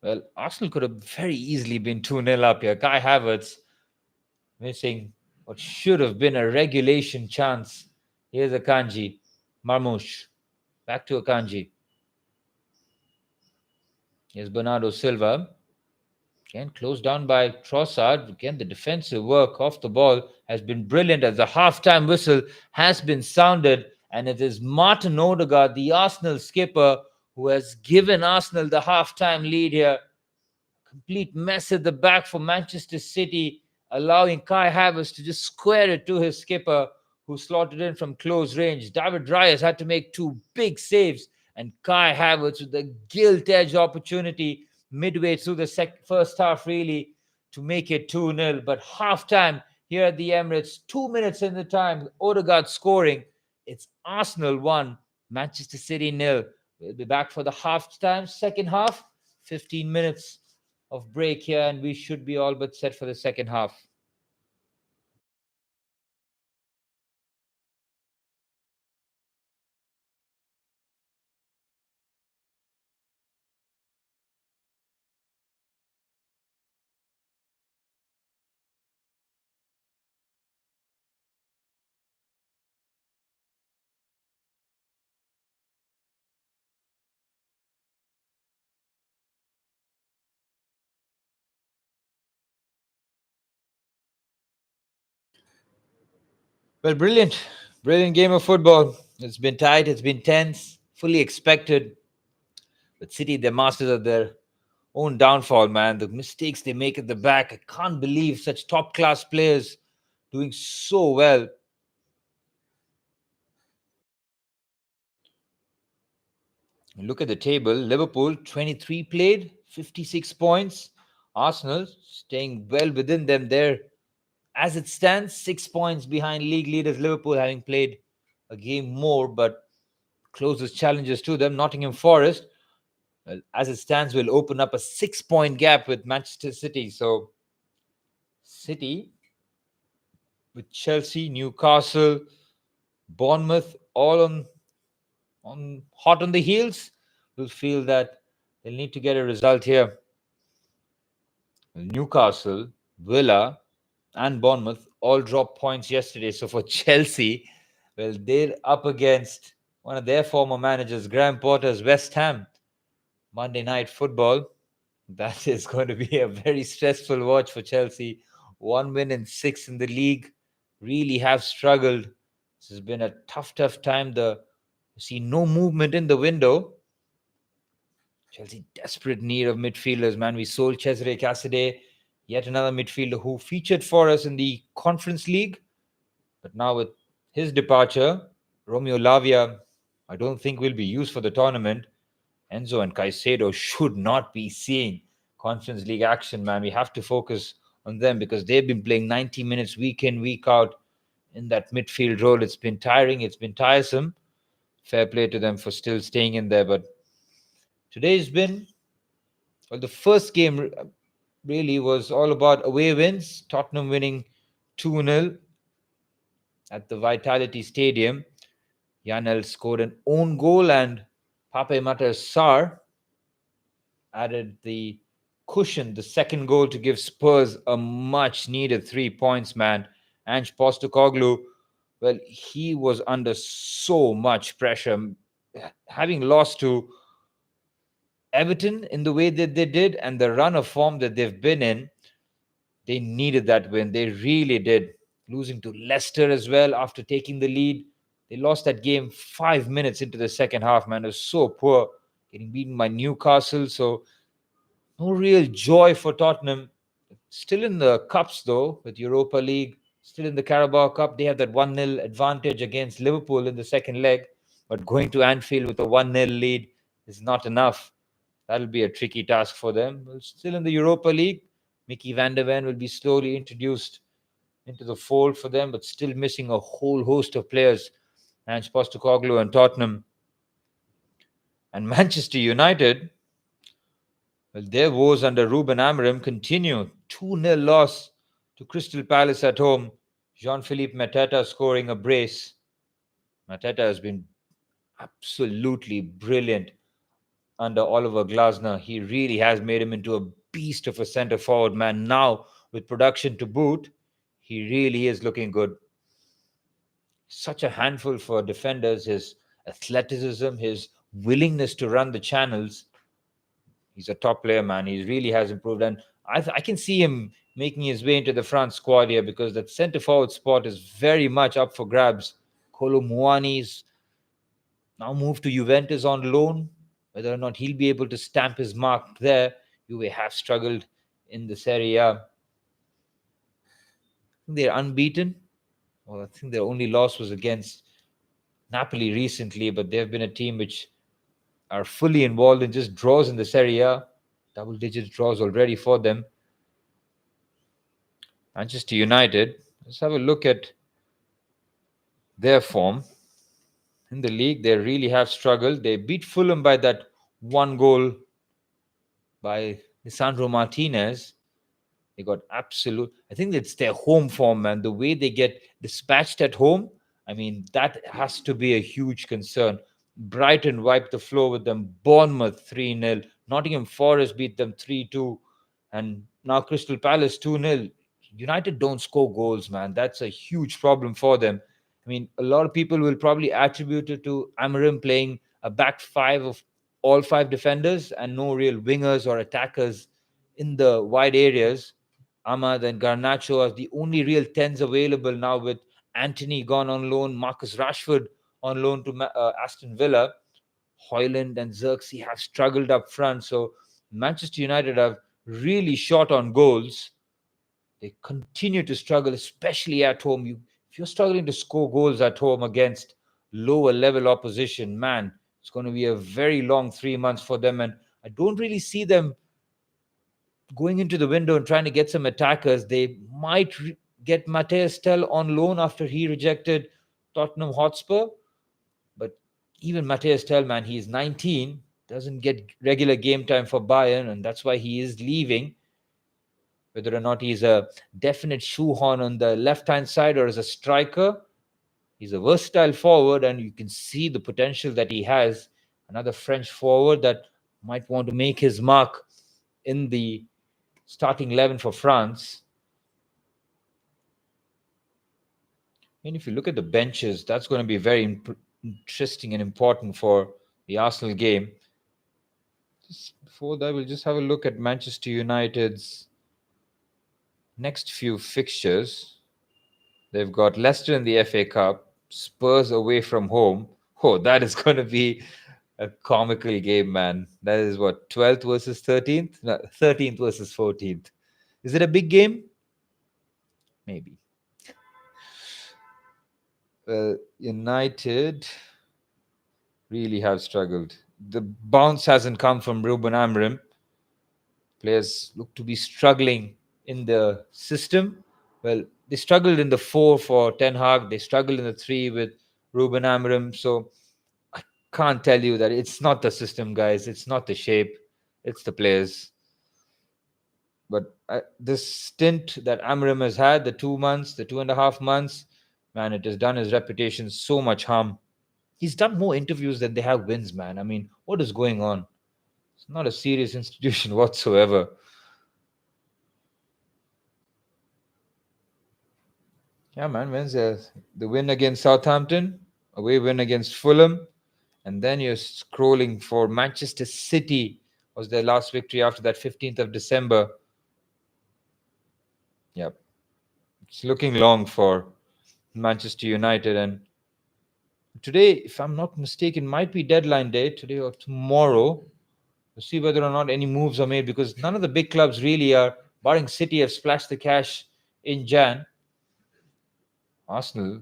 Well, Arsenal could have very easily been 2-0 up here. Kai Havertz missing what should have been a regulation chance. Here's Akanji. Marmoush. Back to Akanji. Here's Bernardo Silva. Again, closed down by Trossard. Again, the defensive work off the ball has been brilliant as the halftime whistle has been sounded. And it is Martin Odegaard, the Arsenal skipper, who has given Arsenal the halftime lead here. Complete mess at the back for Manchester City, allowing Kai Havertz to just square it to his skipper, who slotted in from close range. David Raya had to make two big saves, and Kai Havertz with the gilt-edged opportunity midway through the first half, really, to make it 2-0. But halftime here at the Emirates, 2 minutes in the time, Odegaard scoring. It's Arsenal 1, Manchester City 0. We'll be back for the halftime, second half, 15 minutes of break here, and we should be all but set for the second half. Well, brilliant. Brilliant game of football. It's been tight. It's been tense. Fully expected. But City, they're masters of their own downfall, man. The mistakes they make at the back. I can't believe such top-class players doing so well. Look at the table. Liverpool, 23 played, 56 points. Arsenal, staying well within them there. As it stands, 6 points behind league leaders Liverpool, having played a game more, but closest challenges to them. Nottingham Forest, well, as it stands, will open up a 6-point gap with Manchester City. So, City with Chelsea, Newcastle, Bournemouth, all on hot on the heels, will feel that they'll need to get a result here. Newcastle, Villa, and Bournemouth all dropped points yesterday. So for Chelsea, well, they're up against one of their former managers, Graham Potter's West Ham. Monday Night Football. That is going to be a very stressful watch for Chelsea. 1 win and 6 in the league. Really have struggled. This has been a tough time. You see no movement in the window. Chelsea desperate need of midfielders, man. We sold Cesare Cassidy, yet another midfielder who featured for us in the Conference League. But now with his departure, Romeo Lavia, I don't think will be used for the tournament. Enzo and Caicedo should not be seeing Conference League action, man. We have to focus on them because they've been playing 90 minutes week in, week out in that midfield role. It's been tiring. It's been tiresome. Fair play to them for still staying in there. But today's been, well, the first game really was all about away wins. Tottenham winning 2-0 at the Vitality Stadium. Janel scored an own goal and Pape Matar Sarr added the cushion, the second goal, to give Spurs a much needed 3 points, man. Ange Postecoglou, well, he was under so much pressure. Having lost to Everton in the way that they did and the run of form that they've been in, they needed that win. They really did. Losing to Leicester as well after taking the lead. They lost that game 5 minutes into the second half, man. It was so poor. Getting beaten by Newcastle. So, no real joy for Tottenham. Still in the cups, though, with Europa League. Still in the Carabao Cup. They have that 1-0 advantage against Liverpool in the second leg. But going to Anfield with a 1-0 lead is not enough. That'll be a tricky task for them. Well, still in the Europa League, Mickey van der Ven will be slowly introduced into the fold for them, but still missing a whole host of players. Ange Postecoglou and Tottenham. And Manchester United, well, their woes under Ruben Amorim continue. 2-0 loss to Crystal Palace at home. Jean-Philippe Mateta scoring a brace. Mateta has been absolutely brilliant under Oliver Glasner. He really has made him into a beast of a centre forward, man. Now, with production to boot, he really is looking good. Such a handful for defenders. His athleticism, his willingness to run the channels. He's a top player, man. He really has improved. And I can see him making his way into the France squad here because that centre forward spot is very much up for grabs. Kolo Muani's now moved to Juventus on loan. Whether or not he'll be able to stamp his mark there, Juve have struggled in the Serie A. They're unbeaten. Well, I think their only loss was against Napoli recently, but they've been a team which are fully involved in just draws in the Serie A. Double-digit draws already for them. Manchester United, let's have a look at their form. In the league, they really have struggled. They beat Fulham by that one goal by Lisandro Martinez. They got absolute. I think it's their home form, man. The way they get dispatched at home, I mean, that has to be a huge concern. Brighton wiped the floor with them. Bournemouth 3-0. Nottingham Forest beat them 3-2. And now Crystal Palace 2-0. United don't score goals, man. That's a huge problem for them. I mean, a lot of people will probably attribute it to Amorim playing a back five of all five defenders and no real wingers or attackers in the wide areas. Ahmad and Garnacho are the only real 10s available now, with Anthony gone on loan, Marcus Rashford on loan to Aston Villa. Haaland and Xerxes have struggled up front. So Manchester United have really short on goals. They continue to struggle, especially at home. If you're struggling to score goals at home against lower level opposition, man, it's going to be a very long 3 months for them. And I don't really see them going into the window and trying to get some attackers. They might get Matthias Tell on loan after he rejected Tottenham Hotspur. But even Matthias Tell, man, he's 19, doesn't get regular game time for Bayern, and that's why he is leaving. Whether or not he's a definite shoehorn on the left-hand side or as a striker, he's a versatile forward, and you can see the potential that he has. Another French forward that might want to make his mark in the starting 11 for France. And if you look at the benches, that's going to be very interesting and important for the Arsenal game. Just before that, we'll just have a look at Manchester United's next few fixtures. They've got Leicester in the FA Cup, Spurs away from home. Oh, that is going to be a comical game, man. That is what, 12th versus 13th? No, 13th versus 14th. Is it a big game? Maybe. United really have struggled. The bounce hasn't come from Ruben Amorim. Players look to be struggling in the system. Well, they struggled in the 4 for Ten Hag. They struggled in the 3 with Ruben Amorim. So I can't tell you that it's not the system, guys. It's not the shape. It's the players. But this stint that Amorim has had, the 2 months, the 2.5 months, man, it has done his reputation so much harm. He's done more interviews than they have wins, man. I mean, what is going on? It's not a serious institution whatsoever. Yeah, man. When's the win against Southampton, away win against Fulham, and then you're scrolling for Manchester City. Was their last victory after that 15th of December. Yep. It's looking long for Manchester United. And today, if I'm not mistaken, might be deadline day, today or tomorrow. We'll see whether or not any moves are made, because none of the big clubs really are, barring City, have splashed the cash in Jan. Arsenal,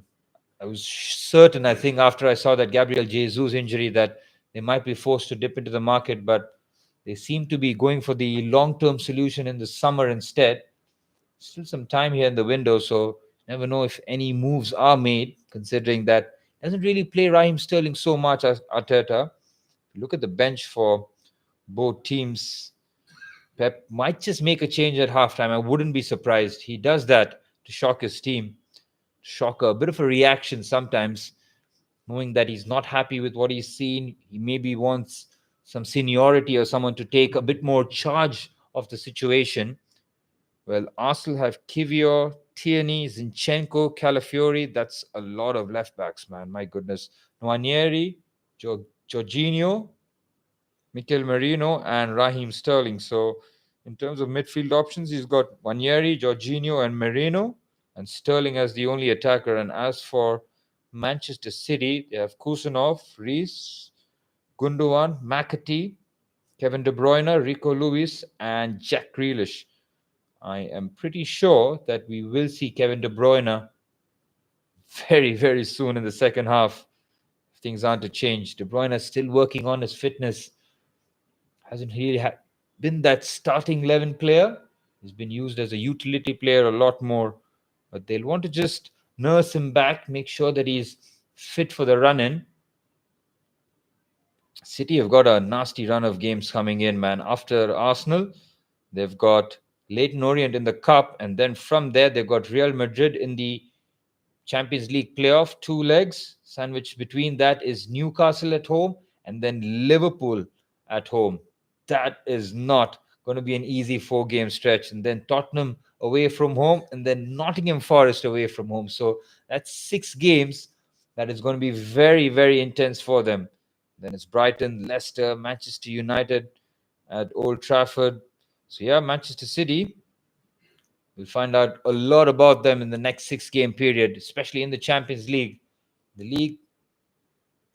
I was certain, I think, after I saw that Gabriel Jesus injury, that they might be forced to dip into the market, but They seem to be going for the long-term solution in the summer instead. Still some time here in the window, so never know if any moves are made, considering that doesn't really play Raheem Sterling so much as Arteta. Look at the bench for both teams. Pep might just make a change at halftime. I wouldn't be surprised. He does that to shock his team. Shock a bit of a reaction sometimes, knowing that he's not happy with what he's seen. He maybe wants some seniority or someone to take a bit more charge of the situation. Well, Arsenal have Kivior, Tierney, Zinchenko, Calafiori. That's a lot of left backs, man. My goodness. Nwaneri, Jorginho, Mikel Merino, and Raheem Sterling. So, in terms of midfield options, he's got Nwaneri, Jorginho, and Merino, and Sterling as the only attacker. And as for Manchester City, they have Kusanov, Reese, Gundogan, McAtee, Kevin De Bruyne, Rico Lewis, and Jack Grealish. I am pretty sure that we will see Kevin De Bruyne very, very soon in the second half. If things aren't to change. De Bruyne is still working on his fitness. Hasn't really been that starting 11 player. He's been used as a utility player a lot more. But they'll want to just nurse him back, make sure that he's fit for the run-in. City have got a nasty run of games coming in, man. After Arsenal, they've got Leyton Orient in the Cup, and then from there, they've got Real Madrid in the Champions League playoff, 2 legs. Sandwiched between that is Newcastle at home, and then Liverpool at home. That is not going to be an easy 4-game stretch. And then Tottenham away from home, and then Nottingham Forest away from home. So that's 6 games that is going to be very, very intense for them. Then it's Brighton, Leicester, Manchester United at Old Trafford. So yeah, Manchester City, we'll find out a lot about them in the next 6-game period, especially in the Champions League. The league,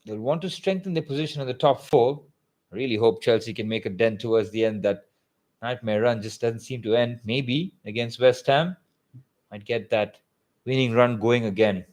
they'll want to strengthen their position in the top 4. I really hope Chelsea can make a dent towards the end. That nightmare run just doesn't seem to end. Maybe against West Ham, might get that winning run going again.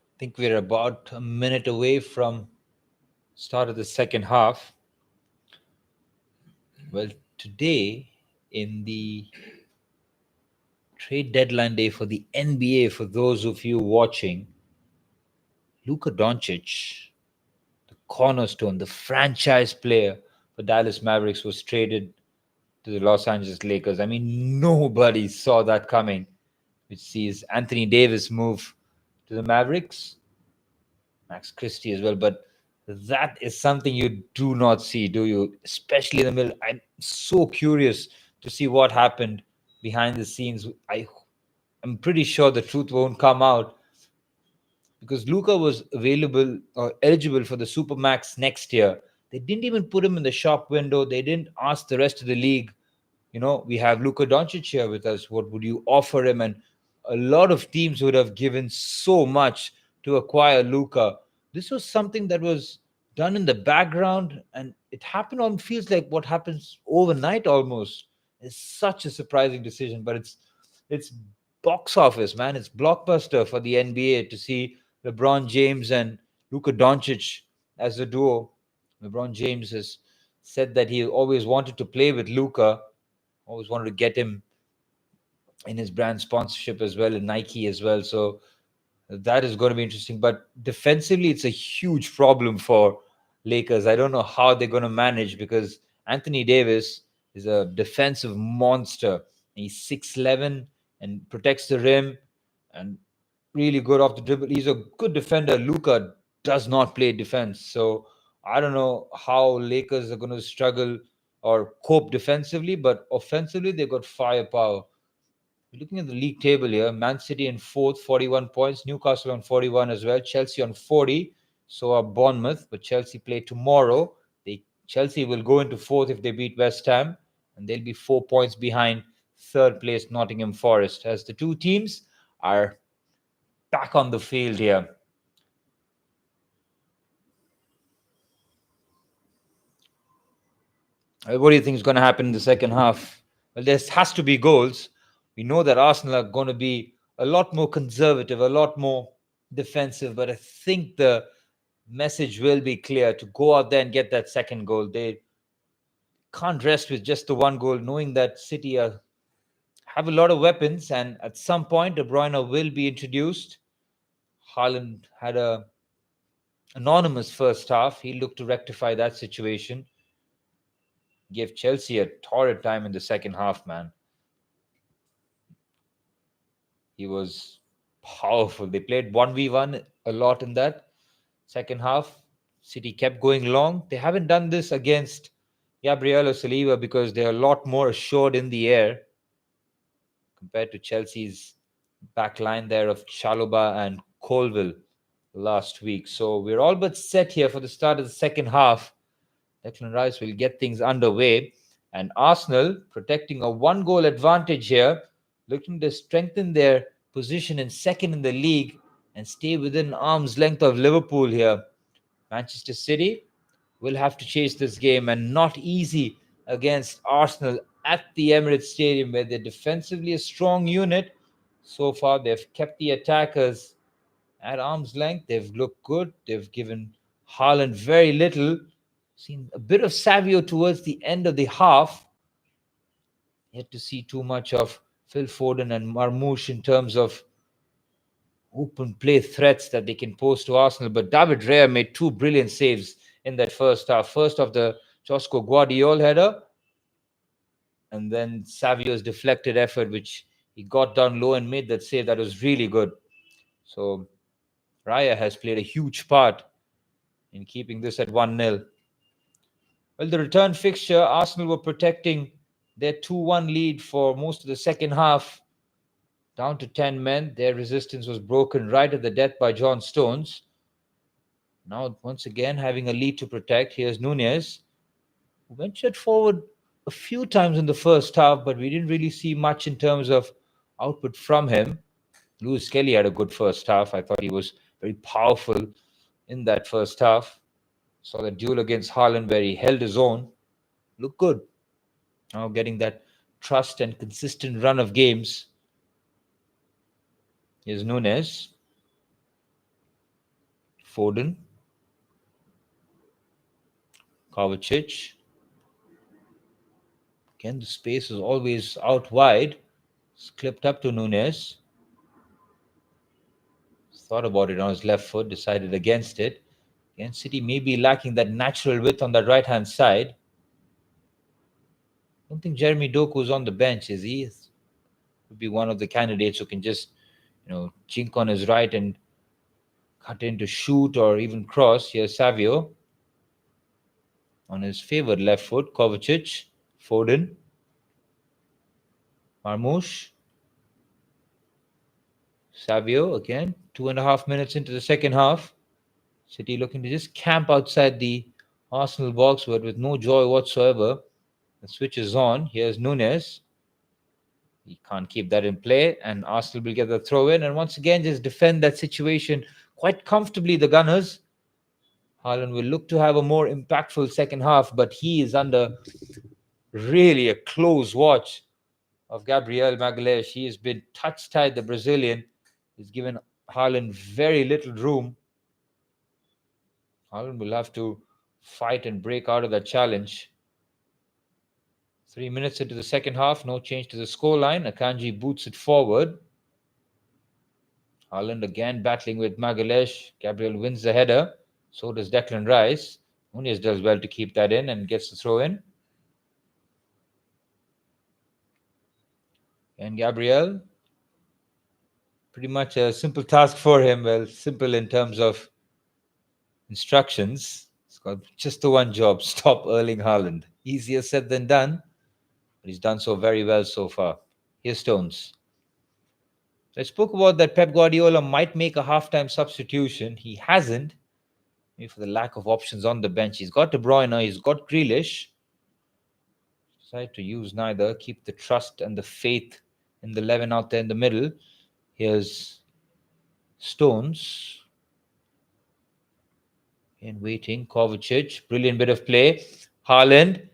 I think we're about a minute away from start of the second half. Well, today in the trade deadline day for the NBA, for those of you watching, Luka Doncic, the cornerstone, the franchise player for Dallas Mavericks, was traded to the Los Angeles Lakers. I mean, nobody saw that coming, which sees Anthony Davis move to the Mavericks, Max Christie as well. But that is something you do not see, do you? Especially in the middle. I'm so curious to see what happened behind the scenes. I'm pretty sure the truth won't come out, because Luka was available or eligible for the Supermax next year. They didn't even put him in the shop window. They didn't ask the rest of the league, we have Luka Doncic here with us. What would you offer him? And a lot of teams would have given so much to acquire Luka. This was something that was done in the background, and it happened on feels like what happens overnight almost. It's such a surprising decision, but it's box office, man. It's blockbuster for the NBA to see LeBron James and Luka Doncic as a duo. LeBron James has said that he always wanted to play with Luka, always wanted to get him in his brand sponsorship as well, and Nike as well. So that is going to be interesting. But defensively, it's a huge problem for Lakers. I don't know how they're going to manage, because Anthony Davis is a defensive monster. He's 6'11" and protects the rim and really good off the dribble. He's a good defender. Luka does not play defense. So I don't know how Lakers are going to struggle or cope defensively, but offensively, they've got firepower. We're looking at the league table here. Man City in fourth, 41 points. Newcastle on 41 as well. Chelsea on 40. So are Bournemouth, but Chelsea play tomorrow. Chelsea will go into fourth if they beat West Ham, and they'll be 4 points behind third place Nottingham Forest, as the two teams are back on the field here. What do you think is going to happen in the second half? Well, there has to be goals. We know that Arsenal are going to be a lot more conservative, a lot more defensive, but I think the message will be clear to go out there and get that second goal. They can't rest with just the one goal, knowing that City have a lot of weapons, and at some point, De Bruyne will be introduced. Haaland had a anonymous first half. He looked to rectify that situation. Gave Chelsea a torrid time in the second half, man. He was powerful. They played 1v1 a lot in that second half. City kept going long. They haven't done this against Gabriel or Saliba because they're a lot more assured in the air compared to Chelsea's back line there of Chalobah and Colville last week. So we're all but set here for the start of the second half. Declan Rice will get things underway. And Arsenal, protecting a one-goal advantage here, looking to strengthen their position in second in the league and stay within arm's length of Liverpool here. Manchester City will have to chase this game, and not easy against Arsenal at the Emirates Stadium, where they're defensively a strong unit. So far, they've kept the attackers at arm's length. They've looked good. They've given Haaland very little. Seen a bit of Savinho towards the end of the half. Yet to see too much of Phil Foden and Marmoush in terms of open play threats that they can pose to Arsenal. But David Raya made two brilliant saves in that first half. First of the Josko Gvardiol header, and then Savio's deflected effort, which he got down low and made that save. That was really good. So Raya has played a huge part in keeping this at 1-0. Well, the return fixture, Arsenal were protecting their 2-1 lead for most of the second half, down to 10 men. Their resistance was broken right at the death by John Stones. Now, once again, having a lead to protect. Here's Nunez, who ventured forward a few times in the first half, but we didn't really see much in terms of output from him. Lewis Skelly had a good first half. I thought he was very powerful in that first half. Saw the duel against Haaland where he held his own. Looked good. Now getting that trust and consistent run of games. Here's Nunez. Foden. Kovacic. Again, the space is always out wide. It's clipped up to Nunez. Thought about it on his left foot, decided against it. Again, City may be lacking that natural width on that right-hand side. I don't think Jeremy Doku is on the bench, is he? Would be one of the candidates who can just, chink on his right and cut in to shoot or even cross. Here's Savio on his favored left foot. Kovacic, Foden, Marmoush, Savio again. 2.5 minutes into the second half. City looking to just camp outside the Arsenal box, but with no joy whatsoever. The switch is on. Here's Nunez. He can't keep that in play, and Arsenal will get the throw in, and once again just defend that situation quite comfortably, the Gunners. Haaland will look to have a more impactful second half, but he is under really a close watch of Gabriel Magalhaes. He has been touch-tied, the Brazilian. He's given Haaland very little room. Haaland will have to fight and break out of that challenge. 3 minutes into the second half, no change to the scoreline. Akanji boots it forward. Haaland again battling with Magalhaes. Gabriel wins the header. So does Declan Rice. Nunez does well to keep that in and gets the throw in. And Gabriel, pretty much a simple task for him. Well, simple in terms of instructions. He's got just the one job: stop Erling Haaland. Easier said than done, but he's done so very well so far. Here's Stones. So I spoke about that Pep Guardiola might make a halftime substitution. He hasn't, maybe for the lack of options on the bench. He's got De Bruyne, he's got Grealish. Decided to use neither, keep the trust and the faith in the 11 out there in the middle. Here's Stones. In waiting, Kovacic, brilliant bit of play. Haaland,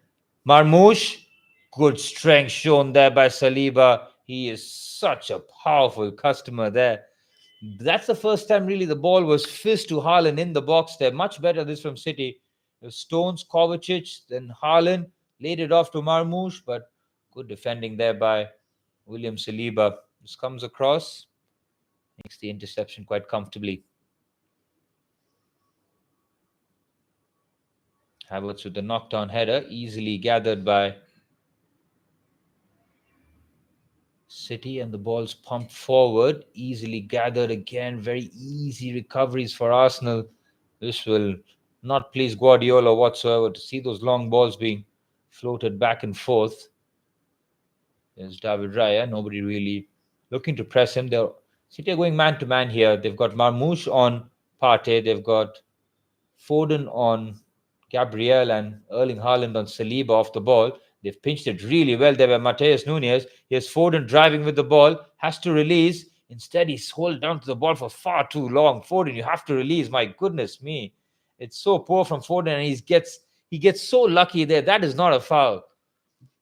Marmoush, good strength shown there by Saliba. He is such a powerful customer there. That's the first time really the ball was fizzed to Haaland in the box there. Much better this from City. Stones, Kovacic, then Haaland laid it off to Marmoush, but good defending there by William Saliba. This comes across, makes the interception quite comfortably. Havertz with the knockdown header, easily gathered by City, and the ball's pumped forward, easily gathered again. Very easy recoveries for Arsenal. This will not please Gvardiol whatsoever to see those long balls being floated back and forth. There's David Raya, nobody really looking to press him. City are going man to man here. They've got Marmoush on Partey, they've got Foden on Gabriel, and Erling Haaland on Saliba off the ball. They've pinched it really well there by Matheus Nunes. Here's Foden driving with the ball, has to release. Instead, he's held down to the ball for far too long. Foden, you have to release. My goodness me. It's so poor from Foden, and he gets so lucky there. That is not a foul.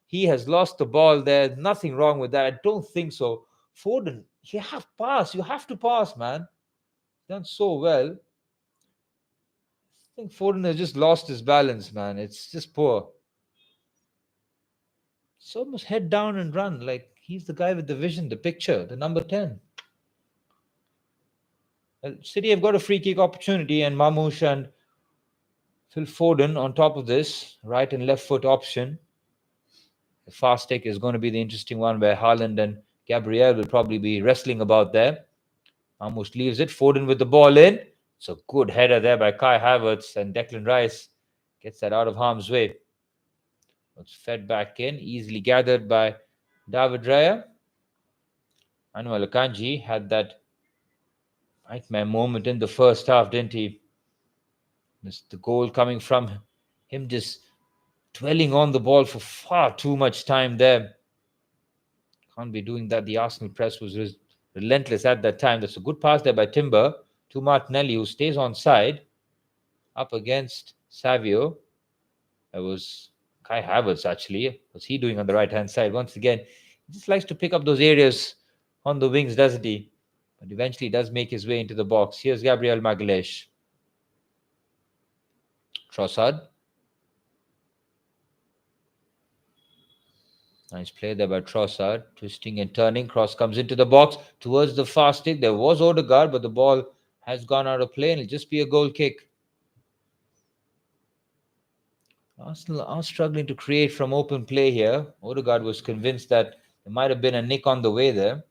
He has lost the ball there. Nothing wrong with that. I don't think so. Foden, you have to pass, man. Done so well. I think Foden has just lost his balance, man. It's just poor. It's almost head down and run. Like he's the guy with the vision, the picture, the number 10. Well, City have got a free kick opportunity, and Marmoush and Phil Foden on top of this, right and left foot option. The fast take is going to be the interesting one where Haaland and Gabriel will probably be wrestling about there. Marmoush leaves it. Foden with the ball in. It's a good header there by Kai Havertz, and Declan Rice gets that out of harm's way. It's fed back in, easily gathered by David Raya. Manuel Akanji had that nightmare moment in the first half, didn't he? The goal coming from him just dwelling on the ball for far too much time there. Can't be doing that. The Arsenal press was relentless at that time. That's a good pass there by Timber to Martinelli, who stays on side up against Savio. That was Kai Havertz, actually. What's he doing on the right-hand side? Once again, he just likes to pick up those areas on the wings, doesn't he? But eventually does make his way into the box. Here's Gabriel Magalhaes. Trossard. Nice play there by Trossard. Twisting and turning. Cross comes into the box towards the fast stick. There was Odegaard, but the ball has gone out of play, and it'll just be a goal kick. Arsenal are struggling to create from open play here. Odegaard was convinced that there might have been a nick on the way there.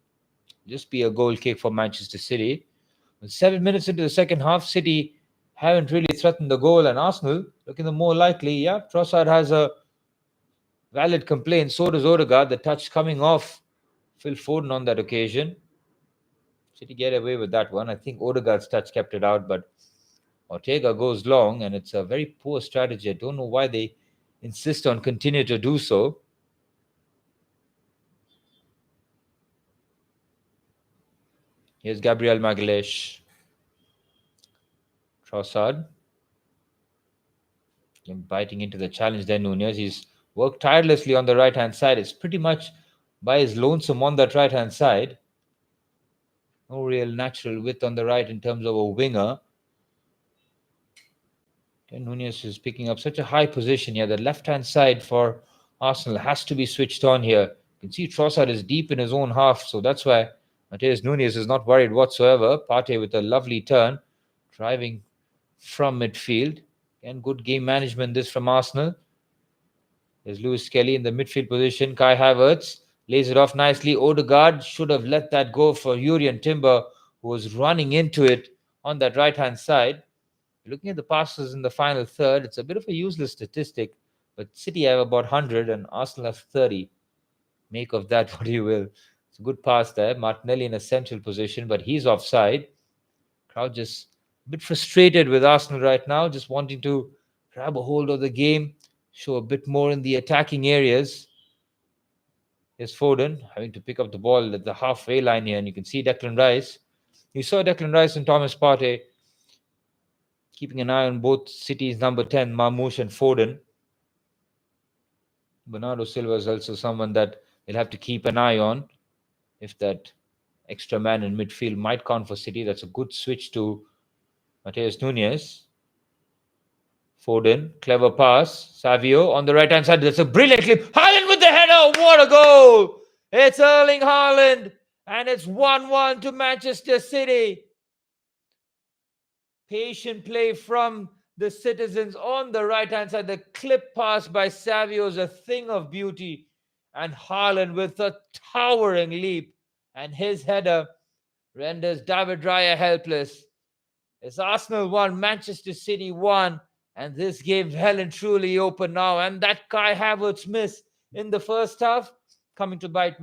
Just be a goal kick for Manchester City. With 7 minutes into the second half, City haven't really threatened the goal, and Arsenal looking the more likely. Yeah, Trossard has a valid complaint. So does Odegaard. The touch coming off Phil Foden on that occasion. City get away with that one. I think Odegaard's touch kept it out, but Ortega goes long, and it's a very poor strategy. I don't know why they insist on continue to do so. Here's Gabriel Magalhaes. Trossard. Biting into the challenge there, Nunez. He's worked tirelessly on the right-hand side. It's pretty much by his lonesome on that right-hand side. No real natural width on the right in terms of a winger. And Nunez is picking up such a high position here. The left-hand side for Arsenal has to be switched on here. You can see Trossard is deep in his own half, so that's why Matheus Nunes is not worried whatsoever. Partey with a lovely turn, driving from midfield. And good game management this from Arsenal. There's Skelly in the midfield position. Kai Havertz Lays it off nicely. Odegaard should have let that go for Urian Timber, who was running into it on that right-hand side. Looking at the passes in the final third, it's a bit of a useless statistic, but City have about 100 and Arsenal have 30. Make of that what you will. It's a good pass there. Martinelli in a central position, but he's offside. Crowd just a bit frustrated with Arsenal right now, just wanting to grab a hold of the game, show a bit more in the attacking areas. Here's Foden having to pick up the ball at the halfway line here, and you can see Declan Rice. You saw Declan Rice and Thomas Partey keeping an eye on both City's number 10, Marmoush and Foden. Bernardo Silva is also someone that they'll have to keep an eye on if that extra man in midfield might count for City. That's a good switch to Matheus Nunes. Foden, clever pass. Savio on the right-hand side. That's a brilliant clip. Haaland with the header. What a goal! It's Erling Haaland. And it's 1-1 to Manchester City. Patient play from the citizens on the right-hand side. The clip pass by Savio is a thing of beauty. And Haaland with a towering leap. And his header renders David Raya helpless. It's Arsenal 1, Manchester City 1. And this game's hell and truly open now. And that Kai Havertz miss in the first half, coming to bite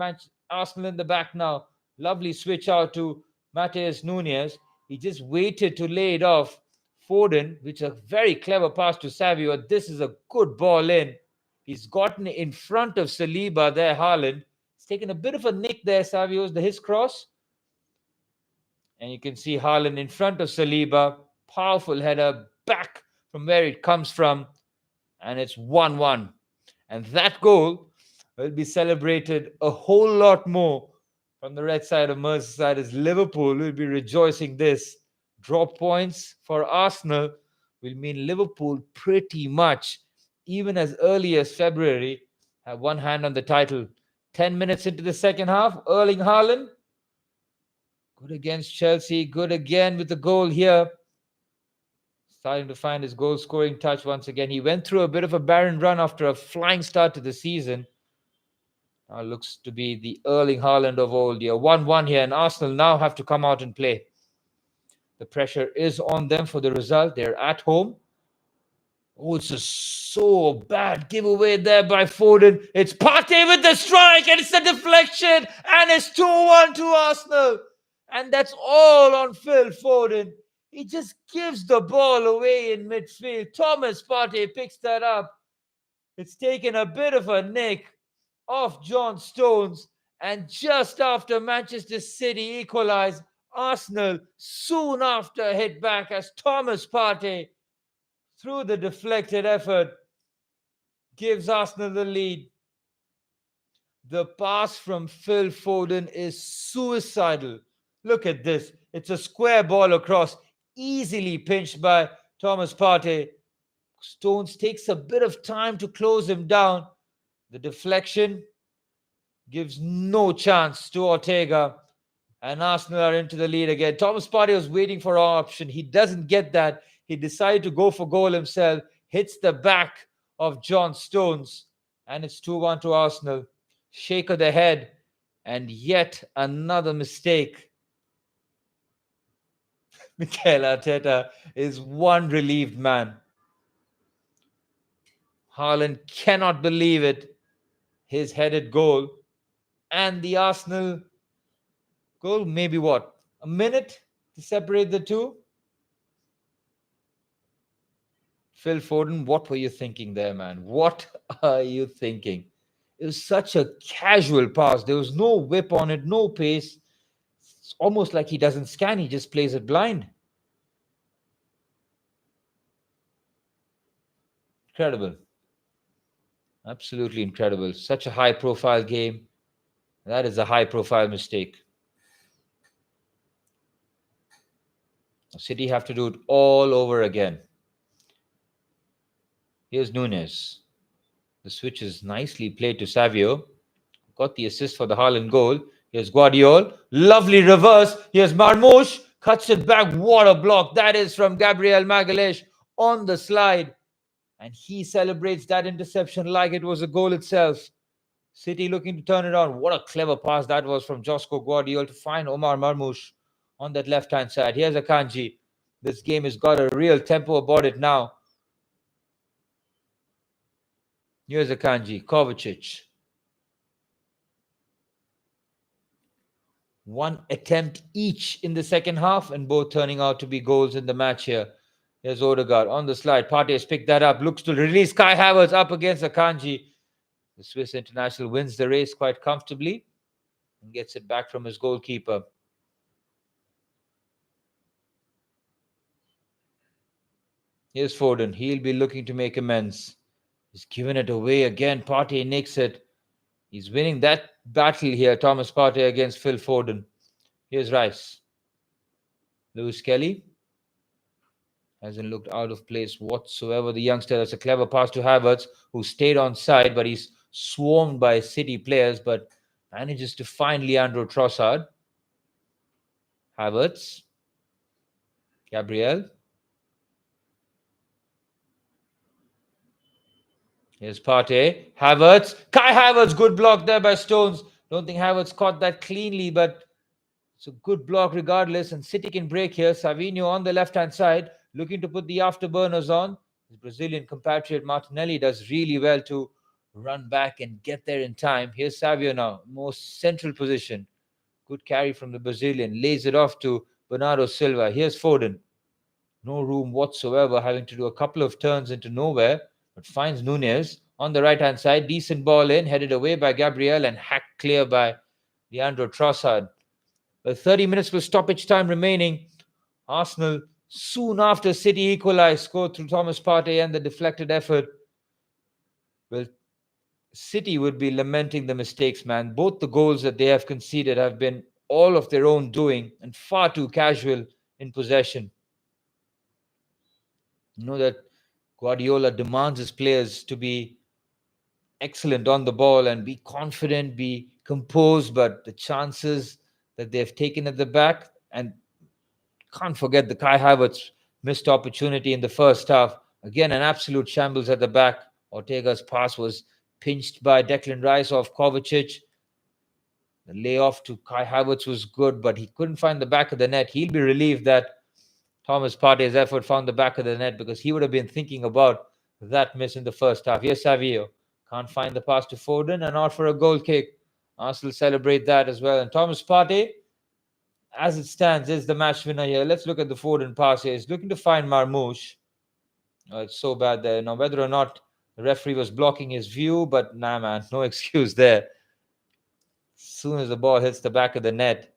Arsenal in the back now. Lovely switch out to Matheus Nunes. He just waited to lay it off. Foden, which is a very clever pass to Savio. This is a good ball in. He's gotten in front of Saliba there, Haaland. He's taken a bit of a nick there, Savio's, his cross. And you can see Haaland in front of Saliba. Powerful header back from where it comes from. And it's 1-1. And that goal will be celebrated a whole lot more from the red side of Merseyside as Liverpool will be rejoicing this. Drop points for Arsenal will mean Liverpool pretty much, even as early as February, have one hand on the title. 10 minutes into the second half, Erling Haaland. Good against Chelsea. Good again with the goal here. Starting to find his goal-scoring touch once again. He went through a bit of a barren run after a flying start to the season. Now looks to be the Erling Haaland of old here. 1-1 here, and Arsenal now have to come out and play. The pressure is on them for the result. They're at home. Oh, it's a so bad giveaway there by Foden. It's Partey with the strike, and it's a deflection, and it's 2-1 to Arsenal. And that's all on Phil Foden. He just gives the ball away in midfield. Thomas Partey picks that up. It's taken a bit of a nick off John Stones. And just after Manchester City equalised, Arsenal soon after hit back as Thomas Partey, through the deflected effort, gives Arsenal the lead. The pass from Phil Foden is suicidal. Look at this. It's a square ball across, easily pinched by Thomas Partey. Stones takes a bit of time to close him down. The deflection gives no chance to Ortega. And Arsenal are into the lead again. Thomas Partey was waiting for our option. He doesn't get that. He decided to go for goal himself. Hits the back of John Stones. And it's 2-1 to Arsenal. Shake of the head. And yet another mistake. Mikel Arteta is one relieved man. Haaland cannot believe it. His headed goal. And the Arsenal goal, maybe what? A minute to separate the two? Phil Foden, what were you thinking there, man? What are you thinking? It was such a casual pass. There was no whip on it, no pace. It's almost like he doesn't scan. He just plays it blind. Incredible. Absolutely incredible. Such a high-profile game. That is a high-profile mistake. City have to do it all over again. Here's Nunes. The switch is nicely played to Savio. Got the assist for the Haaland goal. Here's Gvardiol. Lovely reverse. Here's Marmoush. Cuts it back. What a block. That is from Gabriel Magalhaes on the slide. And he celebrates that interception like it was a goal itself. City looking to turn it on. What a clever pass that was from Josko Gvardiol to find Omar Marmoush on that left-hand side. Here's Akanji. This game has got a real tempo about it now. Here's Akanji. Kovacic. One attempt each in the second half, and both turning out to be goals in the match here. Here's Odegaard on the slide. Partey has picked that up. Looks to release Kai Havertz up against Akanji. The Swiss international wins the race quite comfortably and gets it back from his goalkeeper. Here's Foden. He'll be looking to make amends. He's given it away again. Partey nicks it. He's winning that battle here, Thomas Partey against Phil Foden. Here's Rice. Lewis Skelly hasn't looked out of place whatsoever. The youngster, that's a clever pass to Havertz, who stayed on side, but he's swarmed by City players, but manages to find Leandro Trossard. Havertz. Gabriel. Here's Partey. Havertz. Kai Havertz. Good block there by Stones. Don't think Havertz caught that cleanly, but it's a good block regardless. And City can break here. Savinho on the left-hand side, looking to put the afterburners on. His Brazilian compatriot Martinelli does really well to run back and get there in time. Here's Savio now. Most central position. Good carry from the Brazilian. Lays it off to Bernardo Silva. Here's Foden. No room whatsoever, having to do a couple of turns into nowhere, but finds Nunez on the right-hand side. Decent ball in, headed away by Gabriel and hacked clear by Leandro Trossard. With 30 minutes with stoppage time remaining, Arsenal, soon after City equalised, scored through Thomas Partey and the deflected effort. Well, City would be lamenting the mistakes, man. Both the goals that they have conceded have been all of their own doing and far too casual in possession. You know that Guardiola demands his players to be excellent on the ball and be confident, be composed, but the chances that they've taken at the back, and can't forget the Kai Havertz missed opportunity in the first half. Again, an absolute shambles at the back. Ortega's pass was pinched by Declan Rice off Kovacic. The layoff to Kai Havertz was good, but he couldn't find the back of the net. He'll be relieved that Thomas Partey's effort found the back of the net, because he would have been thinking about that miss in the first half. Here's Savio. Can't find the pass to Foden and out for a goal kick. Arsenal celebrate that as well. And Thomas Partey, as it stands, is the match winner here. Let's look at the Foden pass here. He's looking to find Marmoush. Oh, it's so bad there. Now, whether or not the referee was blocking his view, but nah, man, no excuse there. As soon as the ball hits the back of the net,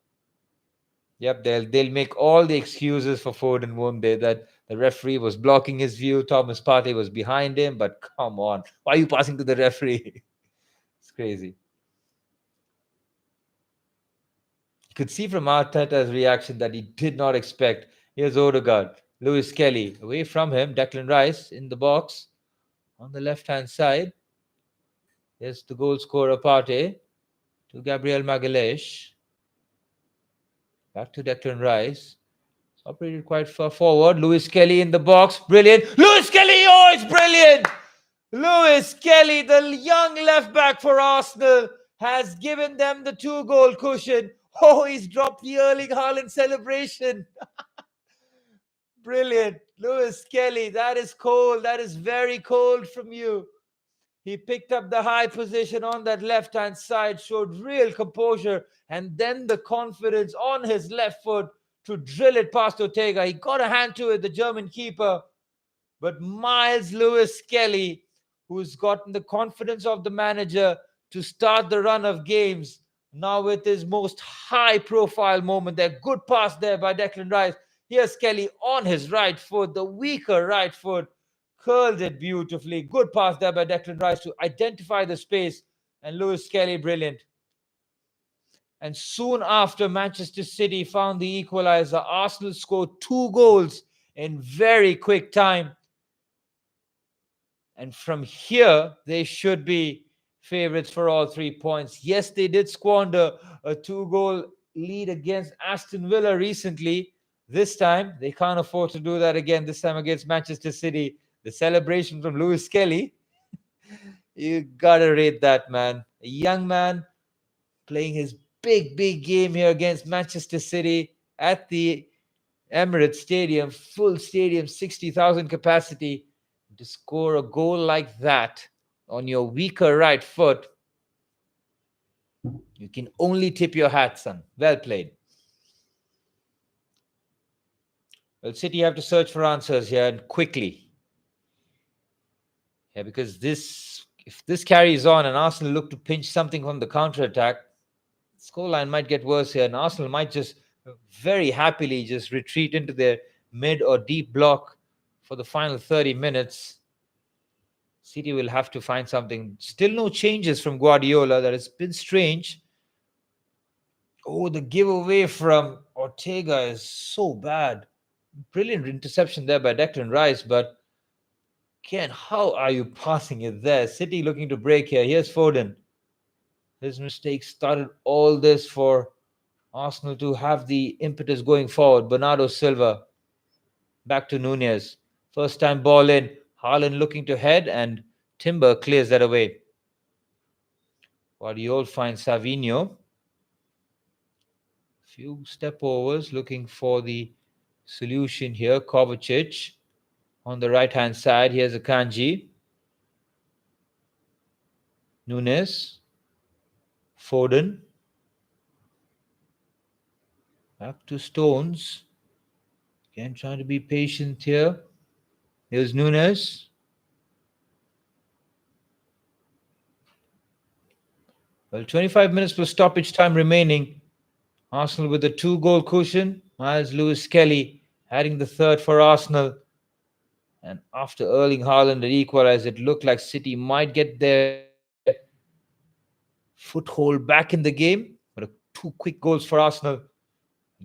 yep, they'll make all the excuses for Foden, won't they? That the referee was blocking his view, Thomas Partey was behind him, but come on. Why are you passing to the referee? It's crazy. You could see from Arteta's reaction that he did not expect. Here's Odegaard. Lewis Skelly. Away from him. Declan Rice in the box. On the left-hand side. Here's the goal scorer Partey to Gabriel Magalhaes. Back to Declan Rice. It's operated quite far forward. Lewis Skelly in the box. Brilliant. Lewis Skelly! Oh, it's brilliant! Lewis Skelly, the young left-back for Arsenal, has given them the 2-goal cushion. Oh, he's dropped the Erling Haaland celebration. Brilliant. Lewis Skelly, that is cold. That is very cold from you. He picked up the high position on that left-hand side, showed real composure, and then the confidence on his left foot to drill it past Ortega. He got a hand to it, the German keeper. But Miles Lewis Skelly, who's gotten the confidence of the manager to start the run of games, now with his most high-profile moment there. Good pass there by Declan Rice. Here's Skelly on his right foot, the weaker right foot. Curled it beautifully. Good pass there by Declan Rice to identify the space. And Lewis Skelly, brilliant. And soon after Manchester City found the equalizer, Arsenal scored 2 goals in very quick time. And from here, they should be favourites for all 3 points. Yes, they did squander a 2-goal lead against Aston Villa recently. This time, they can't afford to do that again. This time against Manchester City. The celebration from Lewis Skelly You gotta rate that, man. A young man playing his big game here against Manchester City at the Emirates Stadium, full stadium, 60,000 capacity. To score a goal like that on your weaker right foot, you can only tip your hat, son. Well played. Well, City have to search for answers here and quickly. Yeah, because if this carries on and Arsenal look to pinch something from the counter-attack, scoreline might get worse here, and Arsenal might just very happily just retreat into their mid or deep block for the final 30 minutes. City will have to find something. Still no changes from Gvardiol. That has been strange. Oh, the giveaway from Ortega is so bad. Brilliant interception there by Declan Rice, but Ken, how are you passing it there? City looking to break here. Here's Foden. His mistake started all this for Arsenal to have the impetus going forward. Bernardo Silva back to Nunez. First time ball in. Haaland looking to head, and Timber clears that away. Gvardiol finds Savinho. Few step overs looking for the solution here. Kovacic on the right hand side. Here's Akanji. Nunez. Foden. Back to Stones. Again, trying to be patient here. Here's Nunez. Well, 25 minutes plus stoppage time remaining. Arsenal with a 2-goal cushion. Miles Lewis Skelly adding the third for Arsenal. And after Erling Haaland had equalized, it looked like City might get their foothold back in the game. But 2 quick goals for Arsenal.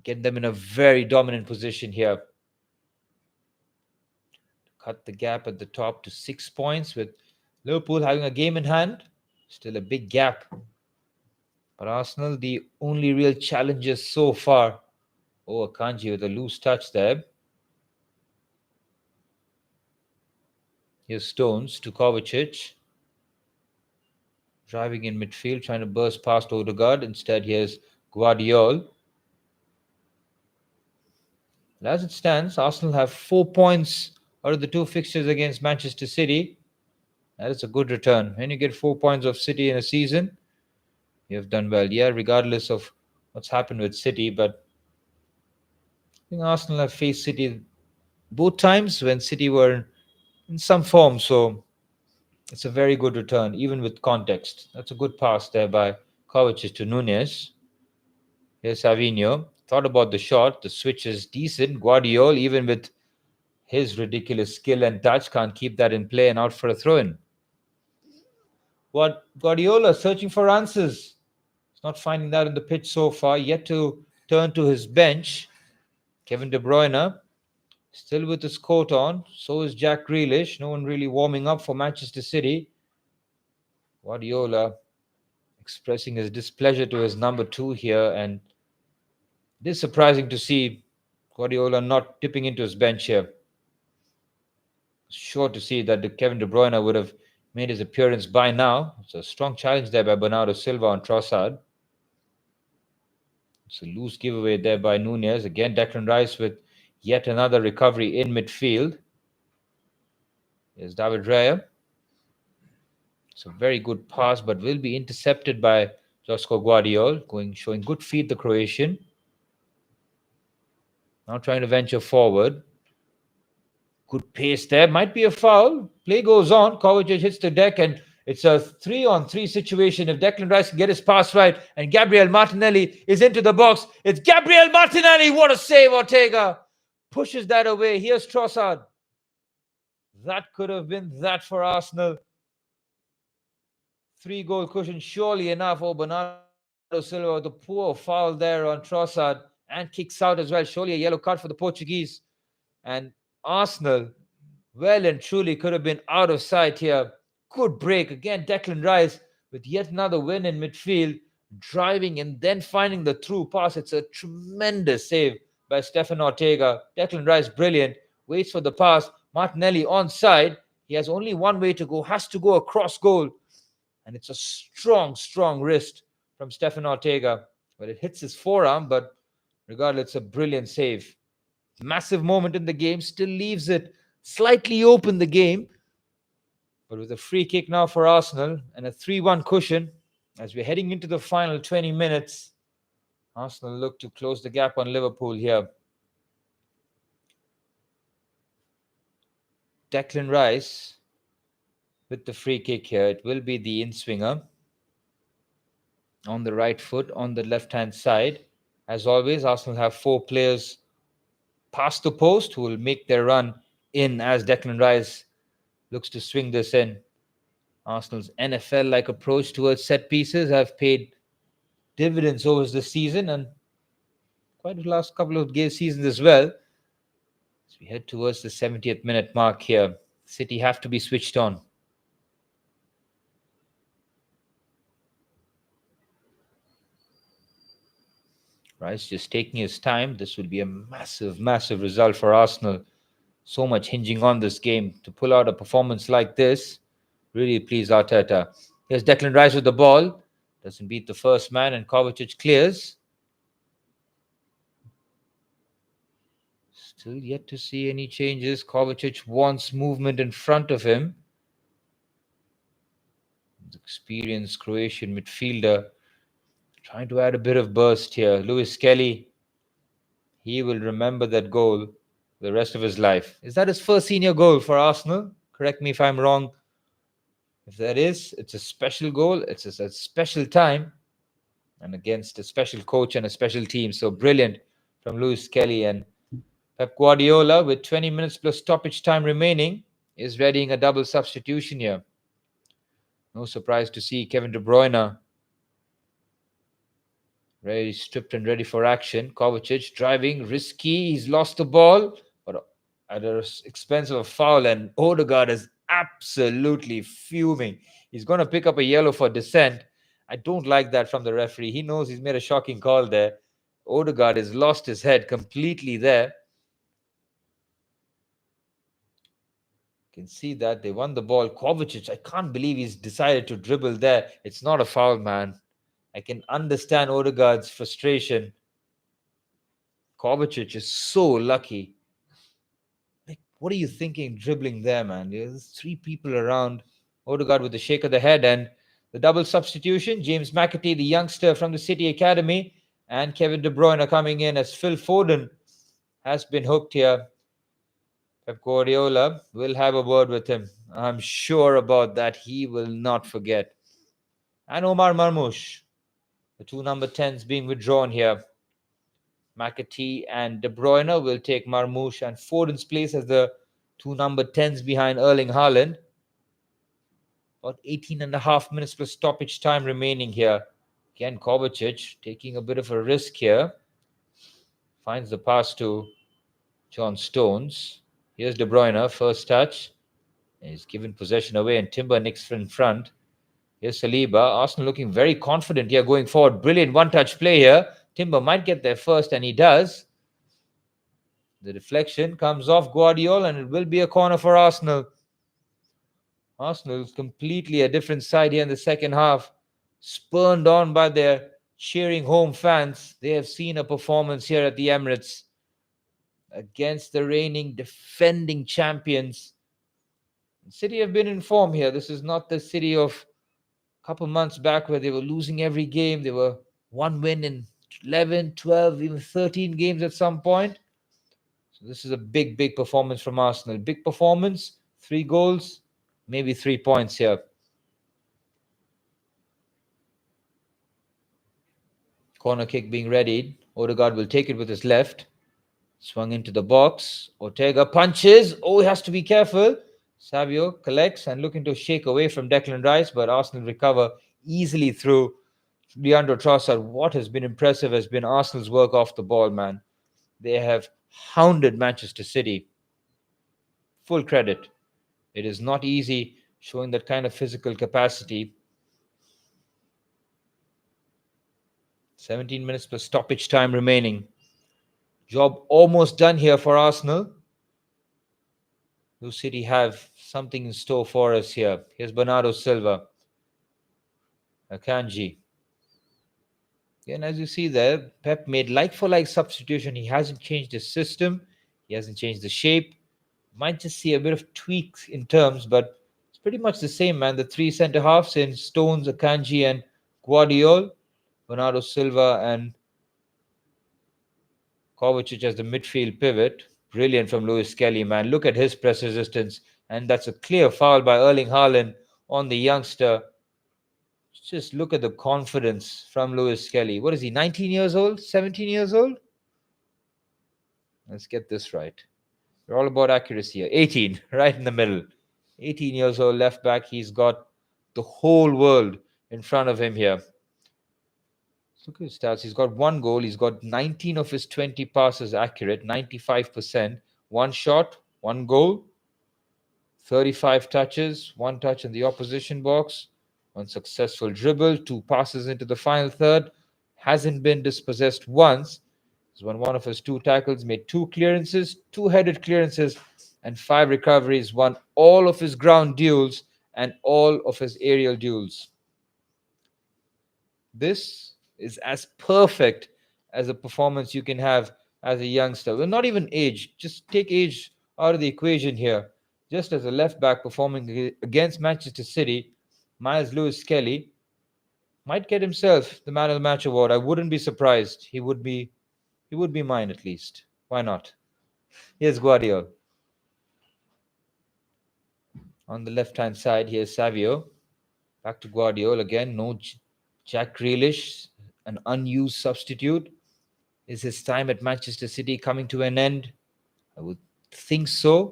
Get them in a very dominant position here. Cut the gap at the top to 6 points, with Liverpool having a game in hand. Still a big gap. But Arsenal, the only real challengers so far. Oh, Akanji with a loose touch there. Here's Stones to Kovacic. Driving in midfield, trying to burst past Odegaard. Instead, here's Gvardiol. As it stands, Arsenal have 4 points out of the 2 fixtures against Manchester City. That is a good return. When you get 4 points of City in a season, you have done well. Yeah, regardless of what's happened with City, but I think Arsenal have faced City both times when City were in some form. So it's a very good return, even with context. That's a good pass there by Kovacic to Nunez. Here's Savinho. Thought about the shot. The switch is decent. Gvardiol, even with his ridiculous skill and touch, can't keep that in play and out for a throw-in. Guardiola searching for answers. He's not finding that on the pitch so far. Yet to turn to his bench. Kevin De Bruyne still with his coat on. So is Jack Grealish. No one really warming up for Manchester City. Guardiola expressing his displeasure to his number 2 here, and it is surprising to see Guardiola not tipping into his bench here. Sure to see that Kevin De Bruyne would have made his appearance by now. It's a strong challenge there by Bernardo Silva on Trossard. It's a loose giveaway there by Nunez. Again, Declan Rice with yet another recovery in midfield. Here's David Raya. It's a very good pass, but will be intercepted by Josko Gvardiol, showing good feet, the Croatian. Now trying to venture forward. Good pace there. Might be a foul. Play goes on. Kovacic hits the deck, and it's a 3-on-3 situation. If Declan Rice can get his pass right, and Gabriel Martinelli is into the box. It's Gabriel Martinelli. What a save, Ortega. Pushes that away. Here's Trossard. That could have been that for Arsenal. 3-goal cushion, surely enough. Oh, Bernardo Silva with the poor foul there on Trossard, and kicks out as well. Surely a yellow card for the Portuguese. And Arsenal, well and truly, could have been out of sight here. Good break. Again, Declan Rice with yet another win in midfield, driving and then finding the through pass. It's a tremendous save by Stefan Ortega. Declan Rice, brilliant. Waits for the pass. Martinelli onside. He has only one way to go. Has to go across goal And it's a strong, strong wrist from Stefan Ortega. Well, it hits his forearm, but regardless, it's a brilliant save. Massive moment in the game, still leaves it slightly open the game. But with a free kick now for Arsenal and a 3-1 cushion, as we're heading into the final 20 minutes, Arsenal look to close the gap on Liverpool here. Declan Rice with the free kick here. It will be the in-swinger on the right foot, on the left-hand side. As always, Arsenal have 4 players past the post who will make their run in as Declan Rice looks to swing this in. Arsenal's NFL-like approach towards set pieces have paid dividends over the season and quite the last couple of seasons as well. As we head towards the 70th minute mark here, City have to be switched on. Rice just taking his time. This will be a massive, massive result for Arsenal. So much hinging on this game. To pull out a performance like this, really please Arteta. Here's Declan Rice with the ball. Doesn't beat the first man and Kovacic clears. Still yet to see any changes. Kovacic wants movement in front of him. The experienced Croatian midfielder trying to add a bit of burst here. Skelly, he will remember that goal the rest of his life. Is that his first senior goal for Arsenal? Correct me if I'm wrong. If that is, it's a special goal. It's a special time and against a special coach and a special team. So brilliant from Skelly. And Pep Guardiola, with 20 minutes plus stoppage time remaining, is readying a double substitution here. No surprise to see Kevin De Bruyne ready, stripped and ready for action. Kovacic driving, risky. He's lost the ball, but at the expense of a foul. And Odegaard is absolutely fuming. He's going to pick up a yellow for dissent. I don't like that from the referee. He knows he's made a shocking call there. Odegaard has lost his head completely there. You can see that they won the ball. Kovacic, I can't believe he's decided to dribble there. It's not a foul, man. I can understand Odegaard's frustration. Kovacic is so lucky. Like, what are you thinking dribbling there, man? There's 3 people around. Odegaard with a shake of the head and the double substitution. James McAtee, the youngster from the City Academy, and Kevin De Bruyne coming in as Phil Foden has been hooked here. Pep Guardiola will have a word with him. I'm sure about that. He will not forget. And Omar Marmoush. The 2 number 10s being withdrawn here. McAtee and De Bruyne will take Marmoush and Foden's place as the 2 number 10s behind Erling Haaland. About 18.5 minutes plus stoppage time remaining here. Again, Kovacic taking a bit of a risk here. Finds the pass to John Stones. Here's De Bruyne, first touch. He's given possession away and Timber nicks in front. Here's Saliba. Arsenal looking very confident here going forward. Brilliant one-touch play here. Timber might get there first, and he does. The deflection comes off Gvardiol, and it will be a corner for Arsenal. Arsenal is completely a different side here in the second half. Spurned on by their cheering home fans. They have seen a performance here at the Emirates against the reigning defending champions. City have been in form here. This is not the City of couple months back where they were losing every game. They were 1 win in 11, 12, even 13 games at some point. So this is a big, big performance from Arsenal. Big performance, 3 goals, maybe 3 points here. Corner kick being readied. Odegaard will take it with his left. Swung into the box. Ortega punches. Oh, he has to be careful. Savio collects and looking to shake away from Declan Rice, but Arsenal recover easily through Leandro Trossard. What has been impressive has been Arsenal's work off the ball, man. They have hounded Manchester City. Full credit. It is not easy showing that kind of physical capacity. 17 minutes plus stoppage time remaining. Job almost done here for Arsenal. Do City have something in store for us here? Here's Bernardo Silva. Akanji. And as you see there, Pep made like-for-like substitution. He hasn't changed his system. He hasn't changed the shape. Might just see a bit of tweaks in terms, but it's pretty much the same, man. The three centre-halves in Stones, Akanji and Gvardiol. Bernardo Silva and Kovacic as the midfield pivot. Brilliant from Skelly, man. Look at his press resistance. And that's a clear foul by Erling Haaland on the youngster. Just look at the confidence from Skelly. What is he, 19 years old? 17 years old? Let's get this right. We're all about accuracy here. 18, right in the middle. 18 years old, left back. He's got the whole world in front of him here. Look at his stats. He's got one goal. He's got 19 of his 20 passes accurate, 95%. One shot, one goal, 35 touches, one touch in the opposition box, one successful dribble, two passes into the final third. Hasn't been dispossessed once. He's won one of his two tackles, made two clearances, two headed clearances, and 5 recoveries. Won all of his ground duels and all of his aerial duels. This is as perfect as a performance you can have as a youngster. Well, not even age. Just take age out of the equation here. Just as a left back performing against Manchester City, Miles Lewis-Skelly might get himself the Man of the Match award. I wouldn't be surprised. He would be mine at least. Why not? Here's Gvardiol. On the left-hand side, here's Savinho. Back to Gvardiol again. No Jack Grealish, an unused substitute. Is his time at Manchester City coming to an end? I would think so.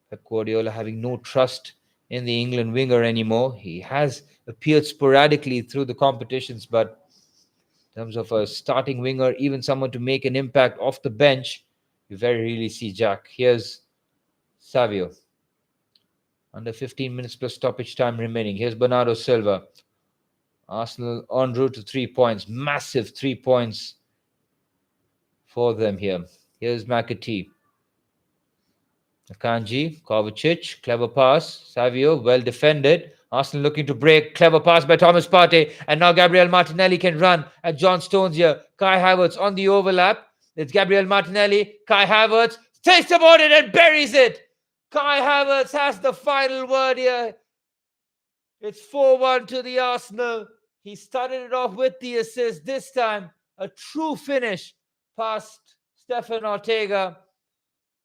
Pep Guardiola having no trust in the England winger anymore. He has appeared sporadically through the competitions, but in terms of a starting winger, even someone to make an impact off the bench, you very rarely see Jack. Here's Savinho. Under 15 minutes plus stoppage time remaining. Here's Bernardo Silva. Arsenal en route to 3 points. Massive 3 points for them here. Here's McAtee. Akanji, Kovacic, clever pass. Savinho, well defended. Arsenal looking to break. Clever pass by Thomas Partey. And now Gabriel Martinelli can run at John Stones here. Kai Havertz on the overlap. It's Gabriel Martinelli. Kai Havertz takes about it and buries it. Kai Havertz has the final word here. It's 4-1 to the Arsenal. He started it off with the assist. This time, a true finish past Stefan Ortega.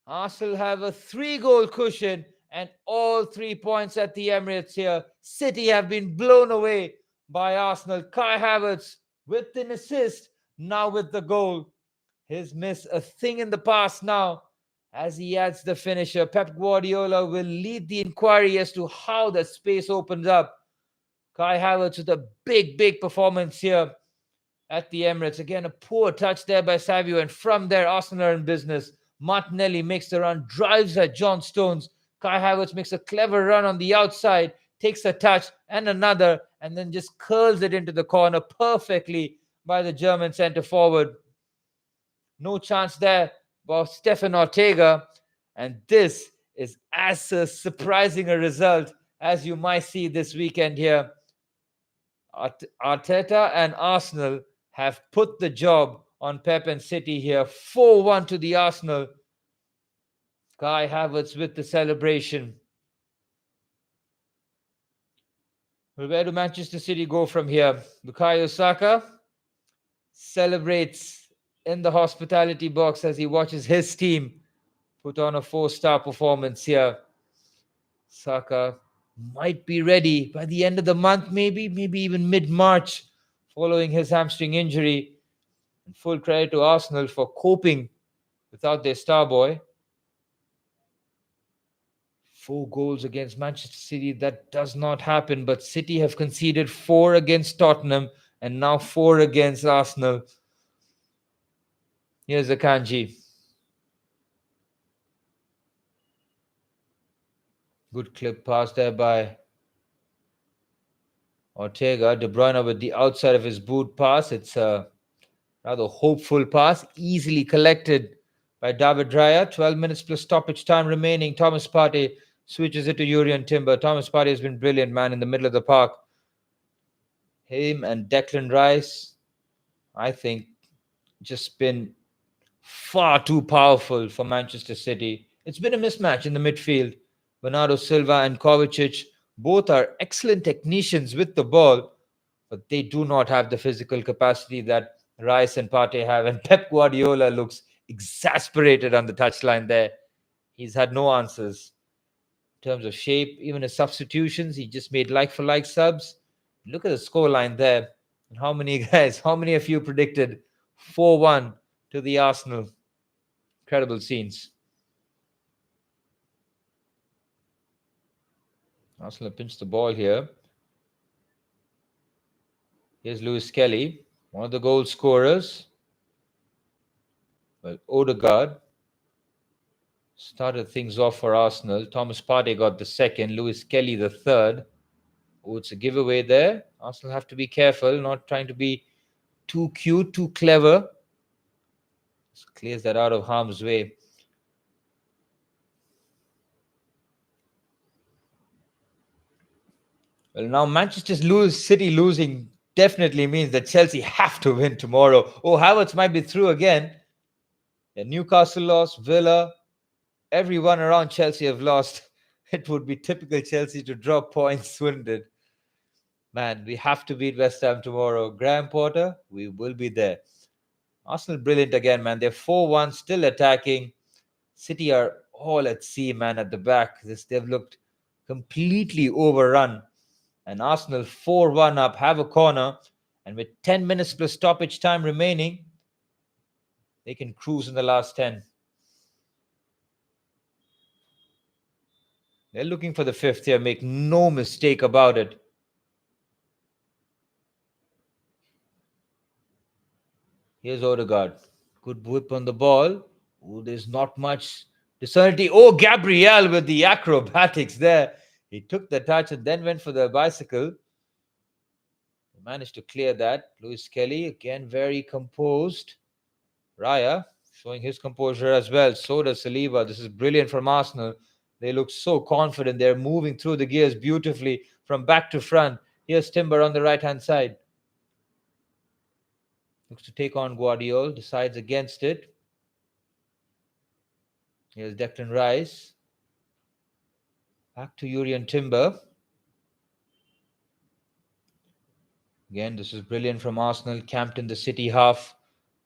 Arsenal have a 3-goal cushion and all 3 points at the Emirates here. City have been blown away by Arsenal. Kai Havertz with an assist, now with the goal. His miss a thing in the past now as he adds the finisher. Pep Guardiola will lead the inquiry as to how the space opens up. Kai Havertz with a big performance here at the Emirates. Again, a poor touch there by Savinho, and from there, Arsenal are in business. Martinelli makes the run, drives at John Stones. Kai Havertz makes a clever run on the outside, takes a touch and another, and then just curls it into the corner perfectly by the German centre-forward. No chance there for Stefan Ortega, and this is as surprising a result as you might see this weekend here. Arteta and Arsenal have put the job on Pep and City here. 4-1 to the Arsenal. Kai Havertz with the celebration. Well, where do Manchester City go from here? Bukayo Saka celebrates in the hospitality box as he watches his team put on a 4-star performance here. Saka might be ready by the end of the month, maybe even mid-March, following his hamstring injury. And full credit to Arsenal for coping without their star boy. 4 goals against Manchester City, that does not happen, but City have conceded 4 against Tottenham and now 4 against Arsenal. Here's Akanji. Good clip pass there by Ortega. De Bruyne with the outside of his boot pass. It's a rather hopeful pass, easily collected by David Raya. 12 minutes plus stoppage time remaining. Thomas Partey switches it to Jurriën Timber. Thomas Partey has been brilliant, man, in the middle of the park. him and Declan Rice, I think, just been far too powerful for Manchester City. It's been a mismatch in the midfield. Bernardo Silva and Kovacic both are excellent technicians with the ball, but they do not have the physical capacity that Rice and Partey have. And Pep Guardiola looks exasperated on the touchline there. He's had no answers in terms of shape, even his substitutions. He just made like for like subs. Look at the scoreline there. And how many guys, how many of you predicted 4-1 to the Arsenal? Incredible scenes. Arsenal pinched the ball here. Here's Skelly, one of the goal scorers. Well, Odegaard started things off for Arsenal. Thomas Partey got the second, Skelly the third. Oh, it's a giveaway there. Arsenal have to be careful, not trying to be too cute, too clever. Just clears that out of harm's way. Well, now Manchester City losing definitely means that Chelsea have to win tomorrow. Oh, Havertz might be through again. Yeah, Newcastle lost, Villa, everyone around Chelsea have lost. It would be typical Chelsea to drop points, wouldn't it? Man, we have to beat West Ham tomorrow. Graham Potter, we will be there. Arsenal brilliant again, man. They're 4-1, still attacking. City are all at sea, man, at the back. They've looked completely overrun. And Arsenal 4-1 up, have a corner. And with 10 minutes plus stoppage time remaining, they can cruise in the last 10. They're looking for the fifth here. Make no mistake about it. Here's Odegaard. Good whip on the ball. Oh, there's not much discernibility. Oh, Gvardiol with the acrobatics there. He took the touch and then went for the bicycle. He managed to clear that. Skelly, again, very composed. Raya, showing his composure as well. So does Saliba. This is brilliant from Arsenal. They look so confident. They're moving through the gears beautifully from back to front. Here's Timber on the right-hand side. Looks to take on Gvardiol. Decides against it. Here's Declan Rice. Back to Urian Timber. Again, this is brilliant from Arsenal. Camped in the City half.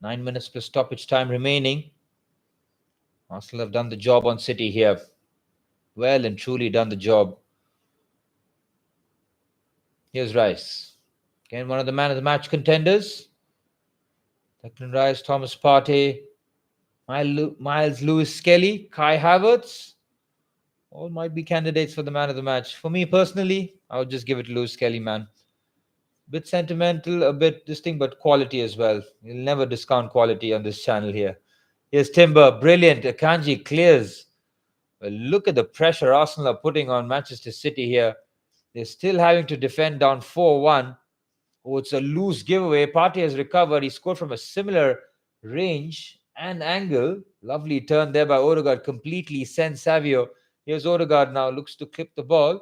9 minutes plus stoppage time remaining. Arsenal have done the job on City here. Well and truly done the job. Here's Rice. Again, one of the man of the match contenders. Declan Rice, Thomas Partey, Miles Skelly, Kai Havertz. All might be candidates for the man of the match. For me personally, I would just give it to Skelly, man. Bit sentimental, a bit distinct, but quality as well. You'll never discount quality on this channel here. Here's Timber, brilliant. Akanji clears. Well, look at the pressure Arsenal are putting on Manchester City here. They're still having to defend down 4-1. Oh, it's a loose giveaway. Partey has recovered. He scored from a similar range and angle. Lovely turn there by Odegaard. Completely sends Savinho. Here's Odegaard now. Looks to clip the ball.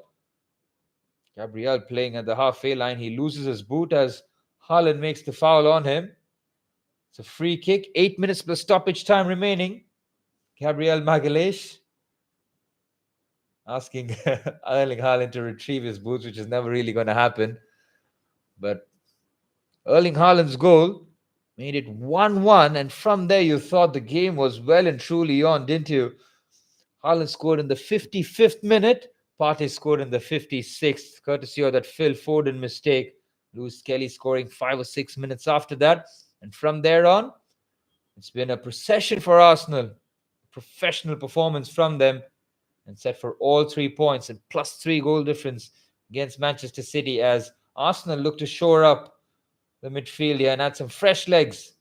Gvardiol playing at the halfway line. He loses his boot as Haaland makes the foul on him. It's a free kick. 8 minutes plus stoppage time remaining. Gabriel Magalhaes asking Erling Haaland to retrieve his boots, which is never really going to happen. But Erling Haaland's goal made it 1-1. And from there, you thought the game was well and truly on, didn't you? Haaland scored in the 55th minute. Partey scored in the 56th, courtesy of that Phil Foden mistake. Skelly scoring 5 or 6 minutes after that. And from there on, it's been a procession for Arsenal. Professional performance from them. And set for all 3 points and +3 goal difference against Manchester City as Arsenal look to shore up the midfield here and add some fresh legs.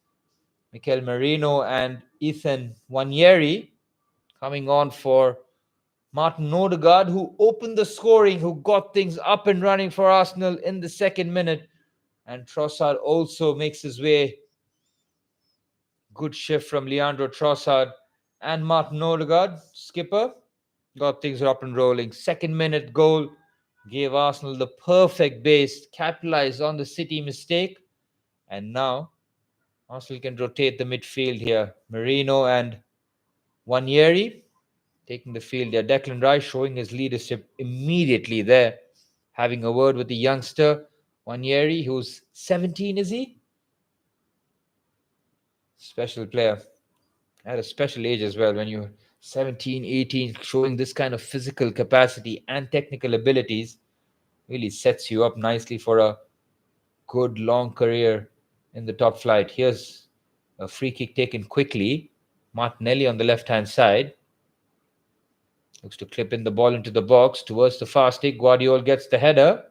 Mikel Merino and Ethan Nwaneri coming on for Martin Odegaard, who opened the scoring, who got things up and running for Arsenal in the second minute. And Trossard also makes his way. Good shift from Leandro Trossard and Martin Odegaard, skipper. Got things up and rolling. Second minute goal. gave Arsenal the perfect base, capitalized on the City mistake, and now Arsenal can rotate the midfield here. Merino and Nwaneri taking the field there. Declan Rice showing his leadership immediately there, having a word with the youngster Nwaneri, who's 17, is he? Special player. At a special age as well, when you're 17, 18, showing this kind of physical capacity and technical abilities really sets you up nicely for a good long career in the top flight. Here's a free kick taken quickly. Martinelli on the left-hand side. Looks to clip in the ball into the box towards the far stick. Gvardiol gets the header.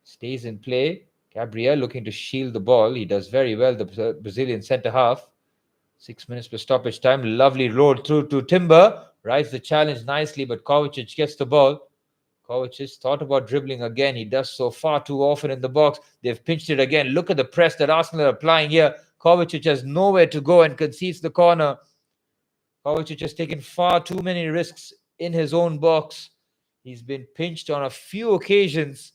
Stays in play. Gabriel looking to shield the ball. He does very well, the Brazilian centre-half. 6 minutes per stoppage time. Lovely roll through to Timber. Rides the challenge nicely, but Kovacic gets the ball. Kovacic thought about dribbling again. He does so far too often in the box. They've pinched it again. Look at the press that Arsenal are applying here. Kovacic has nowhere to go and concedes the corner. Kovacic has taken far too many risks in his own box. He's been pinched on a few occasions,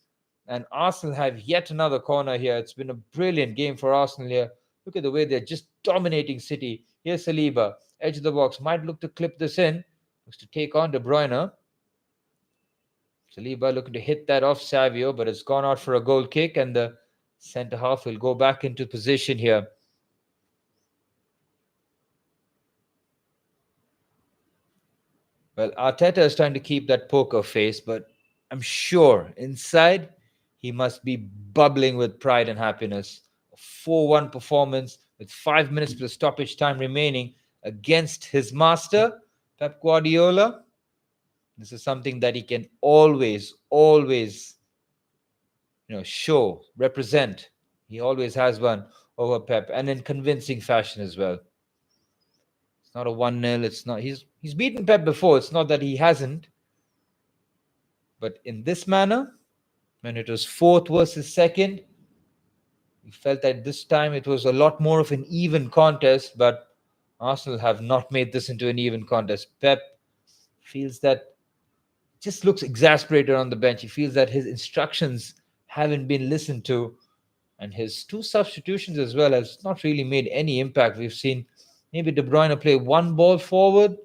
and Arsenal have yet another corner here. It's been a brilliant game for Arsenal here. Look at the way they're just dominating City. Here's Saliba, edge of the box. Might look to clip this in. Looks to take on De Bruyne. Saliba looking to hit that off Savinho, but it's gone out for a goal kick, and the centre-half will go back into position here. Well, Arteta is trying to keep that poker face, but I'm sure inside he must be bubbling with pride and happiness. A 4-1 performance with 5 minutes plus stoppage time remaining against his master, Pep Guardiola. This is something that he can always, show, represent. He always has one over Pep, and in convincing fashion as well. It's not a 1-0. It's not. He's beaten Pep before. It's not that he hasn't. But in this manner, when it was 4th versus 2nd, we felt that this time it was a lot more of an even contest, but Arsenal have not made this into an even contest. Pep feels that, just looks exasperated on the bench. He feels that his instructions haven't been listened to, and his 2 substitutions as well has not really made any impact. We've seen maybe De Bruyne play 1 ball forward.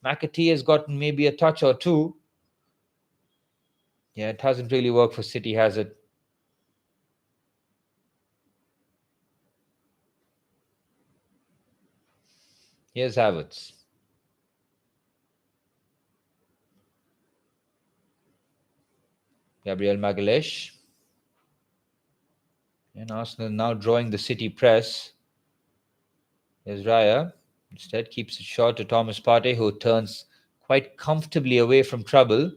McAtee has gotten maybe a touch or 2. Yeah, it hasn't really worked for City, has it? Here's Havertz. Gabriel Magalhaes. And Arsenal now drawing the City press. Here's Raya. Instead keeps it short to Thomas Partey, who turns quite comfortably away from trouble.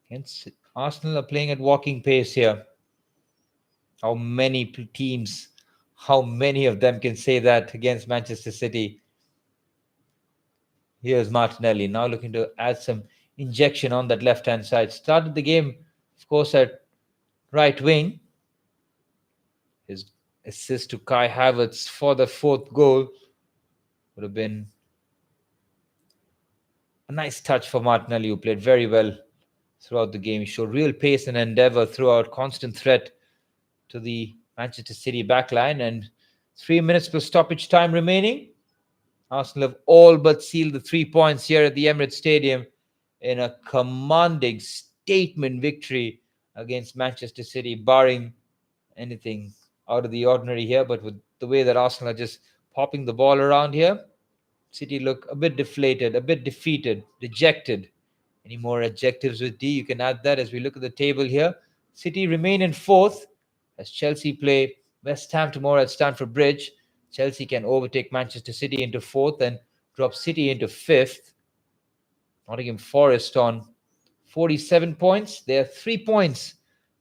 Hence, Arsenal are playing at walking pace here. How many teams, how many of them can say that against Manchester City? Here's Martinelli, now looking to add some injection on that left-hand side. Started the game, of course, at right wing. His assist to Kai Havertz for the 4th goal would have been a nice touch for Martinelli, who played very well throughout the game. He showed real pace and endeavour throughout, constant threat to the Manchester City backline, and 3 minutes plus stoppage time remaining. Arsenal have all but sealed the 3 points here at the Emirates Stadium in a commanding statement victory against Manchester City, barring anything out of the ordinary here. But with the way that Arsenal are just popping the ball around here, City look a bit deflated, a bit defeated, dejected. Any more adjectives with D? You can add that as we look at the table here. City remain in 4th as Chelsea play West Ham tomorrow at Stamford Bridge. Chelsea can overtake Manchester City into 4th and drop City into 5th. Nottingham Forest on 47 points. They are 3 points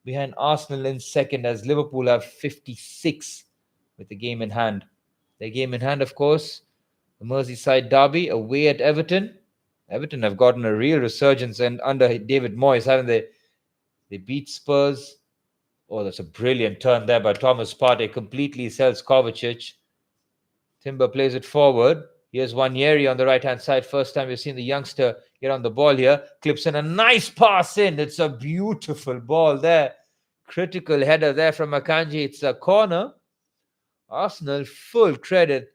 behind Arsenal in 2nd, as Liverpool have 56 with the game in hand. Their game in hand, of course, the Merseyside derby away at Everton. Everton have gotten a real resurgence and under David Moyes, haven't they? They beat Spurs. Oh, that's a brilliant turn there by Thomas Partey. Completely sells Kovacic. Timber plays it forward. Here's Nwaneri on the right-hand side. First time we've seen the youngster get on the ball here. Clips in a nice pass in. It's a beautiful ball there. Critical header there from Akanji. It's a corner. Arsenal, full credit.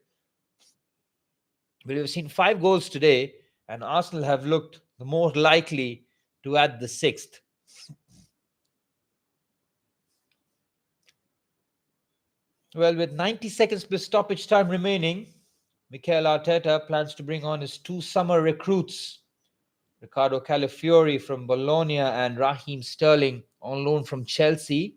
We've seen 5 goals today, and Arsenal have looked the more likely to add the 6th. Well, with 90 seconds plus stoppage time remaining, Mikel Arteta plans to bring on his 2 summer recruits, Riccardo Calafiori from Bologna and Raheem Sterling on loan from Chelsea.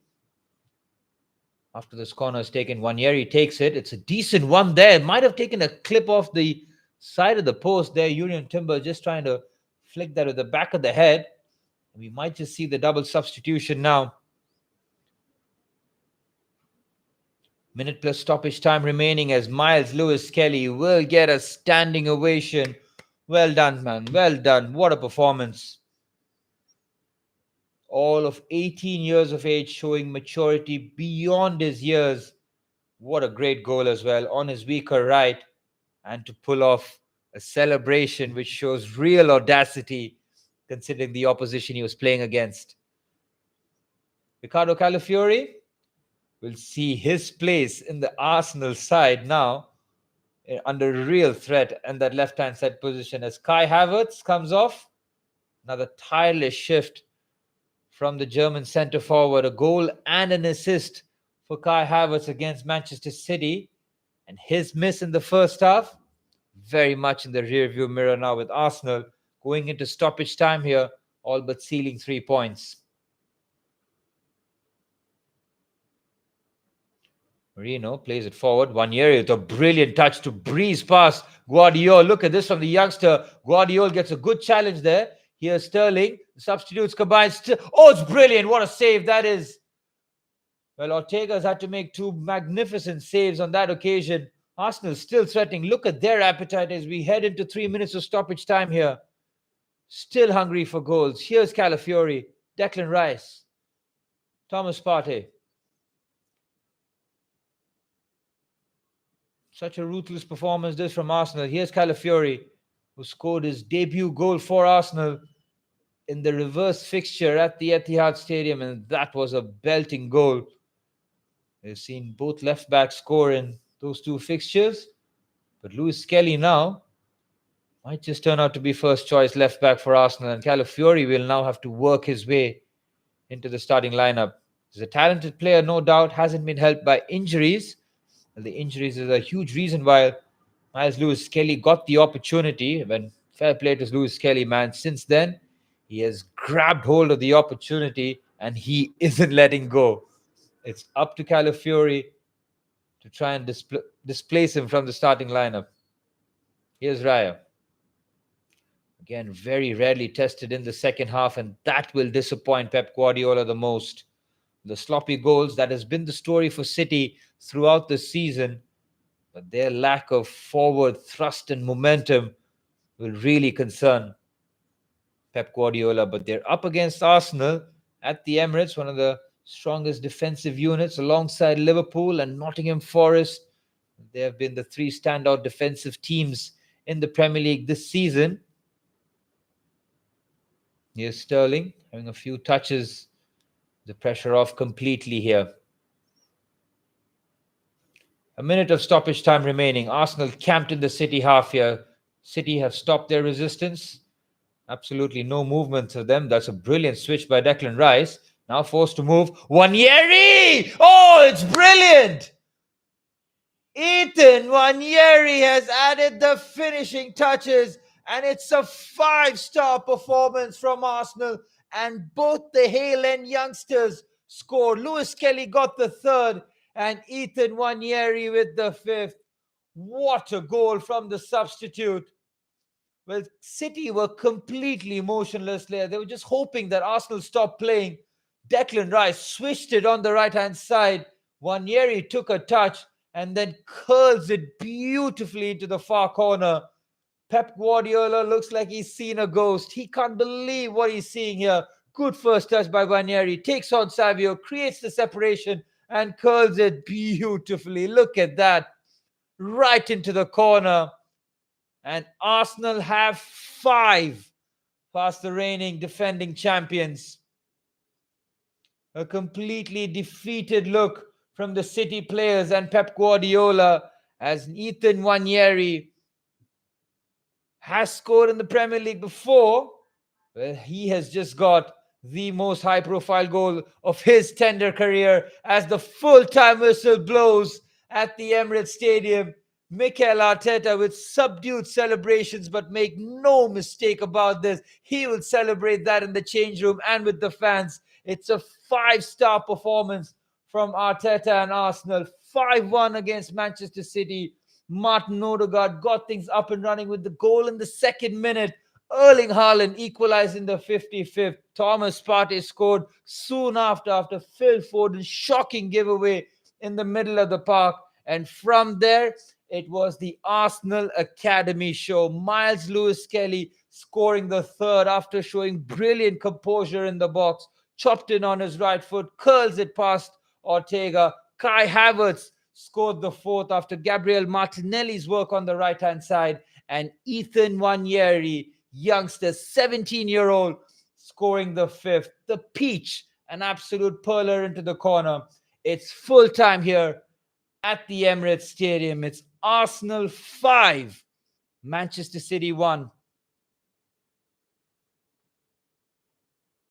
After this corner is taken, Nwaneri takes it. It's a decent one there. Might have taken a clip off the side of the post there. Union Timber just trying to flick that with the back of the head. We might just see the double substitution now. Minute plus stoppage time remaining as Miles Lewis Skelly will get a standing ovation. Well done, man. Well done. What a performance. All of 18 years of age, showing maturity beyond his years. What a great goal as well on his weaker right. And to pull off a celebration which shows real audacity considering the opposition he was playing against. Riccardo Calafiori will see his place in the Arsenal side now under real threat in that left-hand side position as Kai Havertz comes off. Another tireless shift from the German centre-forward. A goal and an assist for Kai Havertz against Manchester City. And his miss in the first half, very much in the rear-view mirror now with Arsenal going into stoppage time here, all but sealing 3 points. Marino plays it forward. Nwaneri with a brilliant touch to breeze past Gvardiol. Look at this from the youngster. Gvardiol gets a good challenge there. Here's Sterling. The substitutes combined. Oh, it's brilliant. What a save that is. Well, Ortega's had to make 2 magnificent saves on that occasion. Arsenal still threatening. Look at their appetite as we head into 3 minutes of stoppage time here. Still hungry for goals. Here's Calafiori. Declan Rice. Thomas Partey. Such a ruthless performance this from Arsenal. Here's Calafiori, who scored his debut goal for Arsenal in the reverse fixture at the Etihad Stadium, and that was a belting goal. We've seen both left-backs score in those 2 fixtures, but Lewis Skelly now might just turn out to be first choice left-back for Arsenal, and Calafiori will now have to work his way into the starting lineup. He's a talented player, no doubt, hasn't been helped by injuries. The injuries is a huge reason why Miles Lewis Skelly got the opportunity. When fair play to Lewis Skelly, man, since then he has grabbed hold of the opportunity and he isn't letting go. It's up to Calafiori to try and displace him from the starting lineup. Here's Raya. Again, very rarely tested in the second half, and that will disappoint Pep Guardiola the most. The sloppy goals, that has been the story for City throughout the season, but their lack of forward thrust and momentum will really concern Pep Guardiola. But they're up against Arsenal at the Emirates, one of the strongest defensive units alongside Liverpool and Nottingham Forest. They have been the 3 standout defensive teams in the Premier League this season. Here's Sterling having a few touches. The pressure off completely here. A minute of stoppage time remaining. Arsenal camped in the City half here. City have stopped their resistance. Absolutely no movement of them. That's a brilliant switch by Declan Rice. Now forced to move. Nwaneri! Oh, it's brilliant! Ethan Nwaneri has added the finishing touches, and it's a 5-star performance from Arsenal. And both the Hale and youngsters scored. Lewis Skelly got the 3rd, and Ethan Nwaneri with the 5th. What a goal from the substitute. Well, City were completely motionless there. They were just hoping that Arsenal stopped playing. Declan Rice switched it on the right-hand side. Nwaneri took a touch and then curls it beautifully into the far corner. Pep Guardiola looks like he's seen a ghost. He can't believe what he's seeing here. Good first touch by Nwaneri. Takes on Savinho, creates the separation and curls it beautifully. Look at that. Right into the corner. And Arsenal have 5. past the reigning defending champions. A completely defeated look from the City players and Pep Guardiola, as Ethan Nwaneri has scored in the Premier League before. Well, he has just got the most high-profile goal of his tender career as the full-time whistle blows at the Emirates Stadium. Mikel Arteta with subdued celebrations, but make no mistake about this, he will celebrate that in the change room and with the fans. It's a 5-star performance from Arteta and Arsenal. 5-1 against Manchester City. Martin Odegaard got things up and running with the goal in the second minute. Erling Haaland equalized in the 55th. Thomas Partey scored soon after Phil Foden's shocking giveaway in the middle of the park. And from there, it was the Arsenal Academy show. Miles Lewis Skelly scoring the third after showing brilliant composure in the box. Chopped in on his right foot, curls it past Ortega. Kai Havertz scored the fourth after Gabriel Martinelli's work on the right-hand side. And Ethan Nwaneri, youngster, 17-year-old, scoring the fifth. The peach, an absolute perler into the corner. It's full time here at the Emirates Stadium. It's Arsenal 5, Manchester City 1.